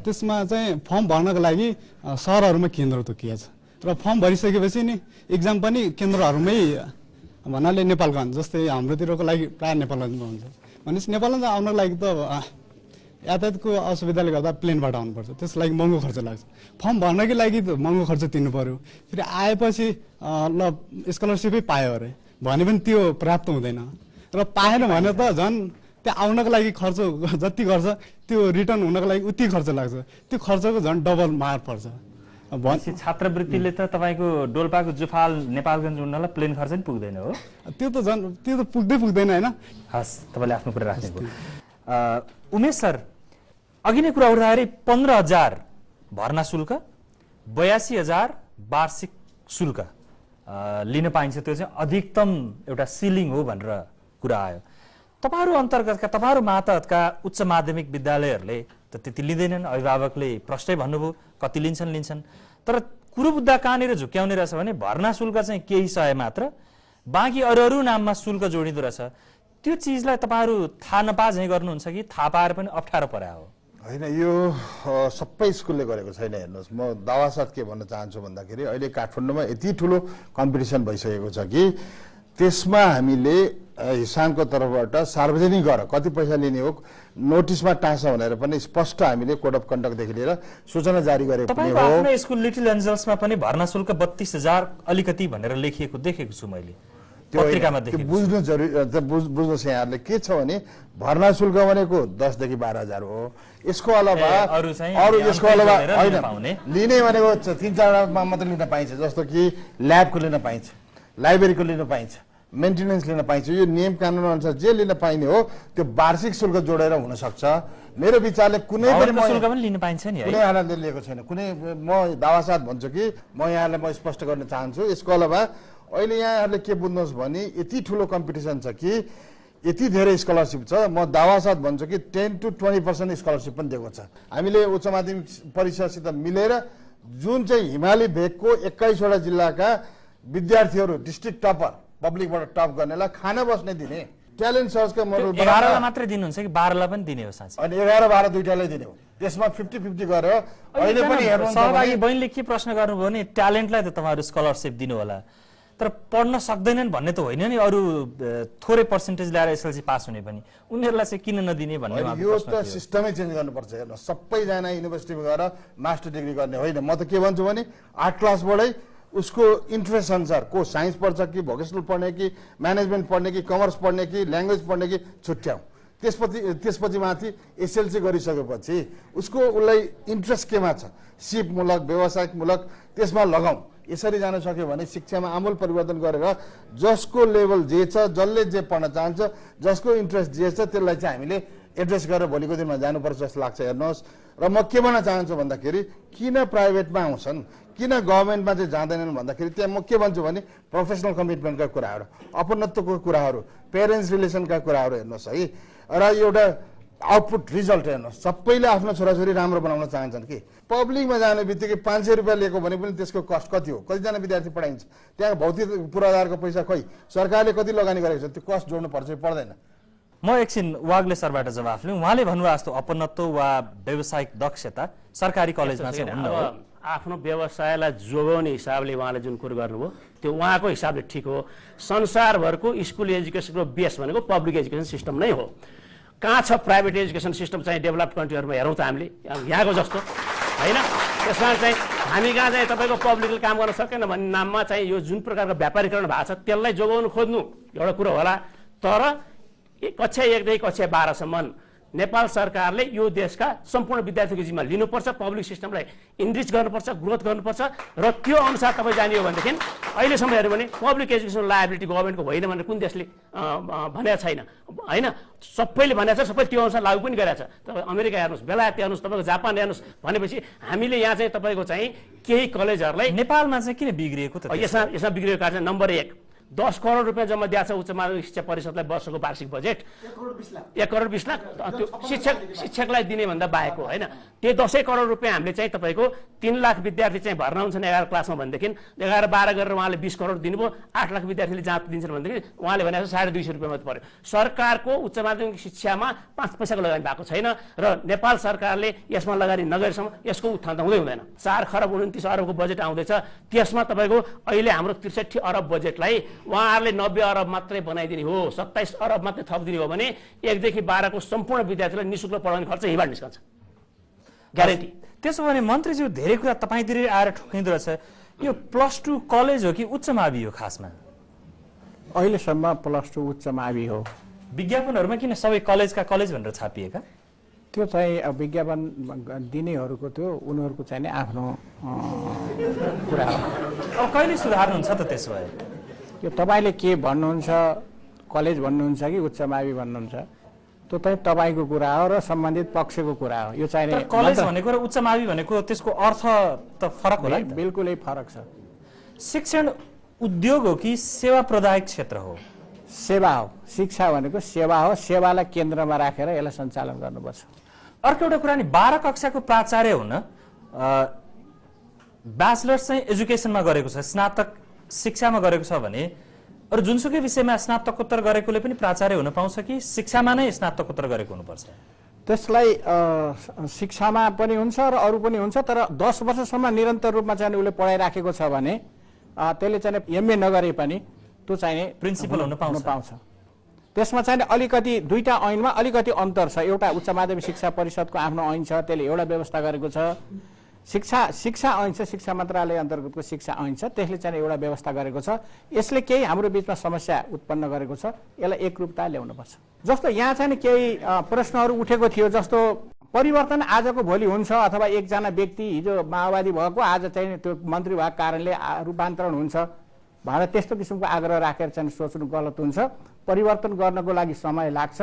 त्यसमा चाहिँ फर्म भर्नको लागि सहरहरूमा केन्द्र तोकिएको छ र फर्म भरिसकेपछि नि इक्जाम पनि केन्द्रहरूमै भन्नाले नेपालगञ्ज जस्तै हाम्रोतिरको लागि प्रायः नेपालगञ्जमा हुन्छ। भनेपछि नेपालगञ्ज आउनको लागि त यातायातको असुविधाले गर्दा प्लेनबाट आउनुपर्छ, त्यसको लागि महँगो खर्च लाग्छ। फर्म भर्नकै लागि त महँगो खर्च तिर्नु पऱ्यो। फेरि आएपछि ल स्कलरसिपै पायो अरे भने पनि त्यो प्राप्त हुँदैन, र पाएन भने त झन् त्यहाँ आउनको लागि खर्च जति गर्छ त्यो रिटर्न हुनको लागि उति खर्च लाग्छ। त्यो खर्चको झन् डबल मार पर्छ। छात्रवृत्तिले त तपाईँको डोल्पाको जुफाल नेपालगञ्ज उड्नलाई प्लेन खर्च पनि पुग्दैन हो? त्यो त पुग्दैन होइन। हस्, तपाईँले आफ्नो कुरा राख्नुभयो। उमेश सर, अघि नै कुरा उठ्दाखेरि 15,000 भर्ना शुल्क, 82,000 वार्षिक शुल्क लिन पाइन्छ, त्यो चाहिँ अधिकतम एउटा सिलिङ हो भनेर कुरा आयो। तपाईँहरू अन्तर्गतका, तपाईँहरू मातहतका उच्च माध्यमिक विद्यालयहरूले त त्यति लिँदैनन्। अभिभावकले प्रष्टै भन्नुभयो कति लिन्छन्, तर कुरो बुद्धा कहाँनिर झुक्याउने रहेछ भने भर्ना शुल्क चाहिँ केही सय मात्र, बाँकी अरू नाममा शुल्क जोडिँदो रहेछ। त्यो चिजलाई तपाईँहरू थाहा नपा झैँ गर्नुहुन्छ कि थाहा पाएर पनि अप्ठ्यारो परा हो? होइन, यो सबै स्कुलले गरेको छैन। हेर्नुहोस्, म दावासाथ के भन्न चाहन्छु भन्दाखेरि अहिले काठमाडौँमा यति ठुलो कम्पिटिसन भइसकेको छ कि त्यसमा हामीले हिसानको तर्फबाट सार्वजनिक गर कति पैसा लिने हो नोटिसमा टाँस भनेर पनि स्पष्ट हामीले कोड अफ कन्डक्टदेखि लिएर सूचना जारी गरेको पनि हो। आफ्नो स्कुल लिटिल एन्जल्समा पनि भर्ना शुल्क 32,000 अलिकति भनेर लेखिएको देखेको छु मैले पत्रिकामा देखेको। बुझ्नु जरुरी, बुझ्नुहोस् यहाँहरूले के छ भने भर्ना शुल्क भनेको 10 देखि 12,000 हो। यसको अलावा अरू यसको अलावा होइन, लिने भनेको 3-4 मात्र लिन पाइन्छ, जस्तो कि ल्याबको लिन पाइन्छ, लाइब्रेरीको लिन पाइन्छ, मेन्टेनेन्स लिन पाइन्छ। यो नियम कानुन अनुसार जे लिन पाइने हो त्यो वार्षिक शुल्क जोडेर हुन सक्छ। मेरो विचारले कुनै पनि शुल्क पनि लिन पाइन्छ नि, कुनै यहाँले लिएको छैन। कुनै म दावासाथ भन्छु कि म यहाँलाई म स्पष्ट गर्न चाहन्छु। यसको अलावा अहिले यहाँहरूले के बुझ्नुहोस् भने यति ठुलो कम्पिटिसन छ कि यति धेरै स्कलरसिप छ। म दावासाथ भन्छु कि 10 to 20% स्कलरसिप पनि दिएको छ। हामीले उच्च माध्यमिक परिषदसित मिलेर जुन चाहिँ हिमाली भेगको 21 वटा जिल्लाका विद्यार्थीहरू डिस्ट्रिक्ट टपर पब्लिकबाट टप गर्नेलाई खाना बस्ने दिने ट्यालेन्ट सर्चका मोडल 11लाई मात्रै दिनुहुन्छ कि 12लाई पनि दिने हो साँच्चै? अनि 11-12 दुईटालाई दिने हो। त्यसमा 50-50 गरेर अहिले पनि हेर्नुहुन्छ सहभागी बहिनीले के प्रश्न गर्नुभयो भने ट्यालेन्टलाई त तपाईँहरू स्कलरसिप दिनु होला, तर पढ्न सक्दैनन् भन्ने त होइन नि। अरू थोरै पर्सेन्टेज ल्याएर एसएलसी पास हुने पनि उनीहरूलाई चाहिँ किन नदिने भन्ने यो त सिस्टमै चेन्ज गर्नुपर्छ। हेर्नु, सबैजना युनिभर्सिटीमा गएर मास्टर डिग्री गर्ने होइन। म त के भन्छु भने 8 क्लासबाटै उसको इन्ट्रेस्ट अनुसार को साइन्स पढ्छ कि भोकेसनल पढ्ने कि म्यानेजमेन्ट पढ्ने कि कमर्स पढ्ने कि ल्याङ्ग्वेज पढ्ने कि छुट्याउँ। त्यसपछि माथि एसएलसी गरिसकेपछि उसलाई इन्ट्रेस्ट केमा छ, सिपमूलक व्यवसायिकमूलक त्यसमा लगाउँ। यसरी जान सक्यो भने शिक्षामा आमूल परिवर्तन गरेर जसको लेभल जे छ, जसले जे पढ्न चाहन्छ, जसको इन्ट्रेस्ट जे छ त्यसलाई चाहिँ हामीले एड्रेस गरेर भोलिको दिनमा जानुपर्छ जस्तो लाग्छ। हेर्नुहोस्, र म के भन्न चाहन्छु भन्दाखेरि किन प्राइभेटमा आउँछन्, किन गभर्मेन्टमा चाहिँ जाँदैनन् भन्दाखेरि त्यहाँ म के भन्छु भने प्रोफेसनल कमिटमेन्टका कुराहरू, अपनत्वको कुराहरू, पेरेन्ट्स रिलेसनका कुराहरू हेर्नुहोस् है, र एउटा आउटपुट रिजल्ट हेर्नुहोस्। सबैले आफ्नो छोराछोरी राम्रो बनाउन चाहन्छन् कि पब्लिकमा जाने बित्तिकै 500 रुपियाँ लिएको भने पनि त्यसको कस्ट कति हो, कतिजना विद्यार्थी पढाइन्छ, त्यहाँ भौतिक पूर्वाधारको पैसा खै सरकारले कति लगानी गरेको छ, त्यो कस्ट जोड्नु पर्छ कि पर्दैन? म एकछिन वाग्ले सरबाट जवाफ लिउँ। उहाँले भन्नुभएको जस्तो अपनत्व वा व्यावसायिक दक्षता सरकारी कलेजमा चाहिँ हुन्न हो। आफ्नो व्यवसायलाई जोगाउने हिसाबले उहाँले जुन कुरो गर्नुभयो त्यो उहाँको हिसाबले ठिक हो। संसारभरको स्कुल एजुकेसनको बेस भनेको पब्लिक एजुकेसन सिस्टम नै हो। कहाँ छ प्राइभेट एजुकेसन सिस्टम चाहिँ डेभलप्ड कन्ट्रीहरूमा हेरौँ त हामीले यहाँको जस्तो होइन। त्यसमा चाहिँ हामी कहाँ चाहिँ तपाईँको पब्लिकले काम गर्न सकेन भन्ने नाममा चाहिँ यो जुन प्रकारको व्यापारीकरण भएको छ त्यसलाई जोगाउनु खोज्नु एउटा कुरो होला। तर कक्षा 1 देखि कक्षा 12 सम्म नेपाल सरकारले यो देशका सम्पूर्ण विद्यार्थीको जिम्मा लिनुपर्छ, पब्लिक सिस्टमलाई इन्रिच गर्नुपर्छ, ग्रोथ गर्नुपर्छ, र त्यो अनुसार तपाईँ जाने हो भनेदेखि अहिलेसम्म हेऱ्यो भने पब्लिक एजुकेसन लायबिलिटी गभर्मेन्टको होइन भनेर कुन देशले भनेको छैन होइन। सबैले भनेको छ, सबै त्यो अनुसार लागू पनि गरेको छ। तपाईँ अमेरिका हेर्नुहोस्, बेलायत हेर्नुहोस्, तपाईँको जापान हेर्नुहोस्, भनेपछि हामीले यहाँ चाहिँ तपाईँको चाहिँ केही कलेजहरूलाई नेपालमा चाहिँ किन बिग्रिएको त? यसमा बिग्रिएको कारण नम्बर 1 10 करोड रुपियाँ जम्मा दिएको छ उच्च माध्यमिक शिक्षा परिषदलाई वर्षको वार्षिक बजेट 1 करोड 20 लाख त्यो शिक्षकलाई दिने भन्दा बाहेक हो होइन। त्यो 10 करोड रुपियाँ हामीले चाहिँ तपाईँको 3 लाख विद्यार्थी चाहिँ भर्ना हुन्छन् 11 क्लासमा भनेदेखि 11-12 गरेर उहाँले 20 करोड दिनुभयो। 8 लाख विद्यार्थीले जहाँ दिन्छन् भनेदेखि उहाँले भनेको 250 रुपियाँ मात्रै पर्यो। सरकारको उच्च माध्यमिक शिक्षामा 5 पैसाको लगानी भएको छैन र नेपाल सरकारले यसमा लगानी नगरेसम्म यसको उत्थान त हुँदै हुँदैन। 4 खरब 29 अरबको बजेट आउँदैछ, त्यसमा तपाईँको अहिले हाम्रो 63 अरब बजेटलाई उहाँहरूले 90 अरब मात्रै बनाइदिने हो, 27 अरब मात्रै थपिदिने हो भने 1 देखि 12 को सम्पूर्ण विद्यार्थीलाई निःशुल्क पढाउने खर्च यहीबाट निस्कन्छ, ग्यारेन्टी। त्यसो भने मन्त्रीज्यू धेरै कुरा तपाईँतिर आएर ठोकिँदो रहेछ। यो +2 कलेज हो कि उच्च मावि हो? खासमा अहिलेसम्म +2 उच्च मावि हो। विज्ञापनहरूमा किन सबै कलेजका कलेज भनेर छापिएका? त्यो चाहिँ विज्ञापन दिनेहरूको त्यो उनीहरूको चाहिँ नि आफ्नो कुरा हो। अब कहिले सुधार्नुहुन्छ त त्यसो भए? यो तपाईँले के भन्नुहुन्छ, कलेज भन्नुहुन्छ कि उच्च मावि भन्नुहुन्छ, त्यो चाहिँ तपाईँको कुरा हो र सम्बन्धित पक्षको कुरा हो। यो चाहिँ कलेज भनेको र उच्च मावि भनेको त्यसको अर्थ त फरक होला नि? बिल्कुलै फरक छ। शिक्षण उद्योग हो कि सेवा प्रदायक क्षेत्र हो? सेवा हो। शिक्षा भनेको सेवा हो, सेवालाई केन्द्रमा राखेर यसलाई सञ्चालन गर्नुपर्छ। अर्को एउटा कुरा नि 12 कक्षाको प्राचार्य हुन ब्याचलर्स चाहिँ एजुकेसनमा गरेको छ, स्नातक शिक्षामा गरेको छ भने अरू जुनसुकै विषयमा स्नातकोत्तर गरेकोले पनि प्राचार्य हुन पाउँछ कि शिक्षामा नै स्नातकोत्तर गरेको हुनुपर्छ? त्यसलाई शिक्षामा पनि हुन्छ र अरू पनि हुन्छ, तर 10 वर्षसम्म निरन्तर रूपमा चाहिँ उसले पढाइराखेको छ भने त्यसले चाहिँ एमए नगरे पनि त्यो चाहिँ प्रिन्सिपल हुन पाउँछ। त्यसमा चाहिँ अलिकति दुईटा ऐनमा अलिकति अन्तर छ। एउटा उच्च माध्यमिक शिक्षा परिषदको आफ्नो ऐन छ, त्यसले एउटा व्यवस्था गरेको छ। शिक्षा ऐन छ, शिक्षा मन्त्रालय अन्तर्गतको शिक्षा ऐन छ, त्यसले चाहिँ एउटा व्यवस्था गरेको छ। यसले केही हाम्रो बिचमा समस्या उत्पन्न गरेको छ, यसलाई एकरूपता ल्याउनुपर्छ। जस्तो यहाँ चाहिँ केही प्रश्नहरू उठेको थियो, जस्तो परिवर्तन आजको भोलि हुन्छ अथवा एकजना व्यक्ति हिजो माओवादी भएको आज चाहिँ त्यो मन्त्री भएको कारणले रूपान्तरण हुन्छ भनेर त्यस्तो किसिमको आग्रह राखेर चाहिँ सोच्नु गलत हुन्छ। परिवर्तन गर्नको लागि समय लाग्छ।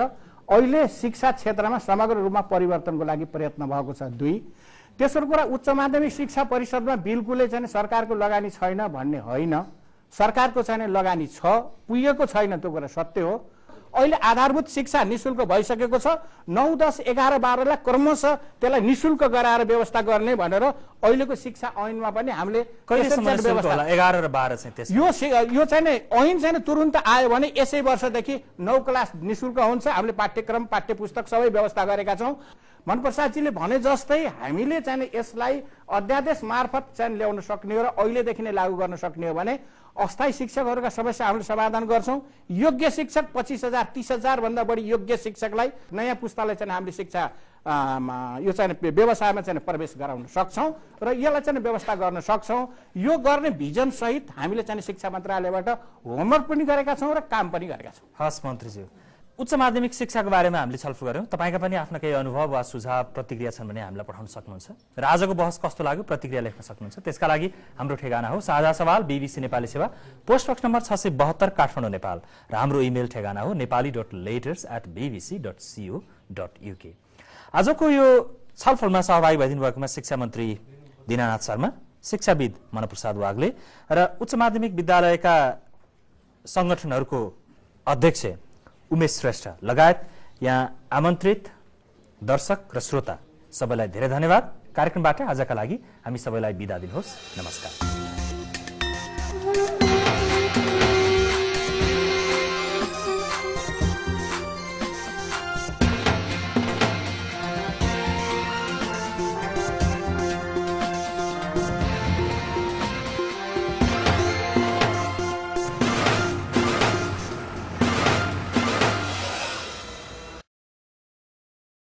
अहिले शिक्षा क्षेत्रमा समग्र रूपमा परिवर्तनको लागि प्रयत्न भएको छ। 2 तेस्रो कुरा, उच्च माध्यमिक शिक्षा परिषदमा बिल्कुलै चाहिँ सरकारको लगानी छैन भन्ने होइन, सरकारको चाहिँ लगानी छ, पुगेको छैन, त्यो कुरा सत्य हो। अहिले आधारभूत शिक्षा निशुल्क भइसकेको छ। 9, 10, 11, 12लाई क्रमशः त्यसलाई निशुल्क गराएर व्यवस्था गर्ने भनेर अहिलेको शिक्षा ऐनमा पनि हामीले कहिलेसम्म निशुल्क होला? 11 र 12 चाहिँ त्यसमा यो चाहिँ नि ऐन चाहिँ तुरुन्त आयो भने यसै वर्षदेखि 9 क्लास निशुल्क हुन्छ। हामीले पाठ्यक्रम पाठ्यपुस्तक सबै व्यवस्था गरेका छौँ। मनप्रसादजीले भने जस्तै हामीले चाहिँ यसलाई अध्यादेश मार्फत चाहिँ ल्याउन सक्ने हो र अहिलेदेखि नै लागू गर्न सक्ने हो भने अस्थायी शिक्षकहरूका समस्या हामीले समाधान गर्छौँ। योग्य शिक्षक 25,000 30,000 भन्दा बढी योग्य शिक्षकलाई नयाँ पुस्तालाई चाहिँ हामीले शिक्षा यो चाहिँ व्यवसायमा चाहिँ प्रवेश गराउन सक्छौँ र यसलाई चाहिँ व्यवस्था गर्न सक्छौँ। यो गर्ने भिजन सहित हामीले चाहिँ शिक्षा मन्त्रालयबाट होमवर्क पनि गरेका छौँ र काम पनि गरेका छौँ। हस् मन्त्रीज्यू, उच्च माध्यमिक शिक्षाको बारेमा हामीले छलफल गऱ्यौँ। तपाईँका पनि आफ्ना केही अनुभव वा सुझाव प्रतिक्रिया छन् भने हामीलाई पठाउन सक्नुहुन्छ र आजको बहस कस्तो लाग्यो प्रतिक्रिया लेख्न सक्नुहुन्छ। त्यसका लागि हाम्रो ठेगाना हो साझा सवाल BBC नेपाली सेवा, post box number 672 Kathmandu Nepal र हाम्रो इमेल ठेगाना हो nepali.letters@bbc.co.uk। आजको यो छलफलमा सहभागी भइदिनु भएकोमा शिक्षा मन्त्री दीनानाथ शर्मा, शिक्षाविद मनप्रसाद वाग्ले र उच्च माध्यमिक विद्यालयका संगठनहरूको अध्यक्ष उमेश श्रेष्ठ लगायत यहाँ आमन्त्रित दर्शक र श्रोता सबैलाई धेरै धन्यवाद। कार्यक्रमबाट आजका लागि हामी सबैलाई बिदा दिनुहोस्। नमस्कार।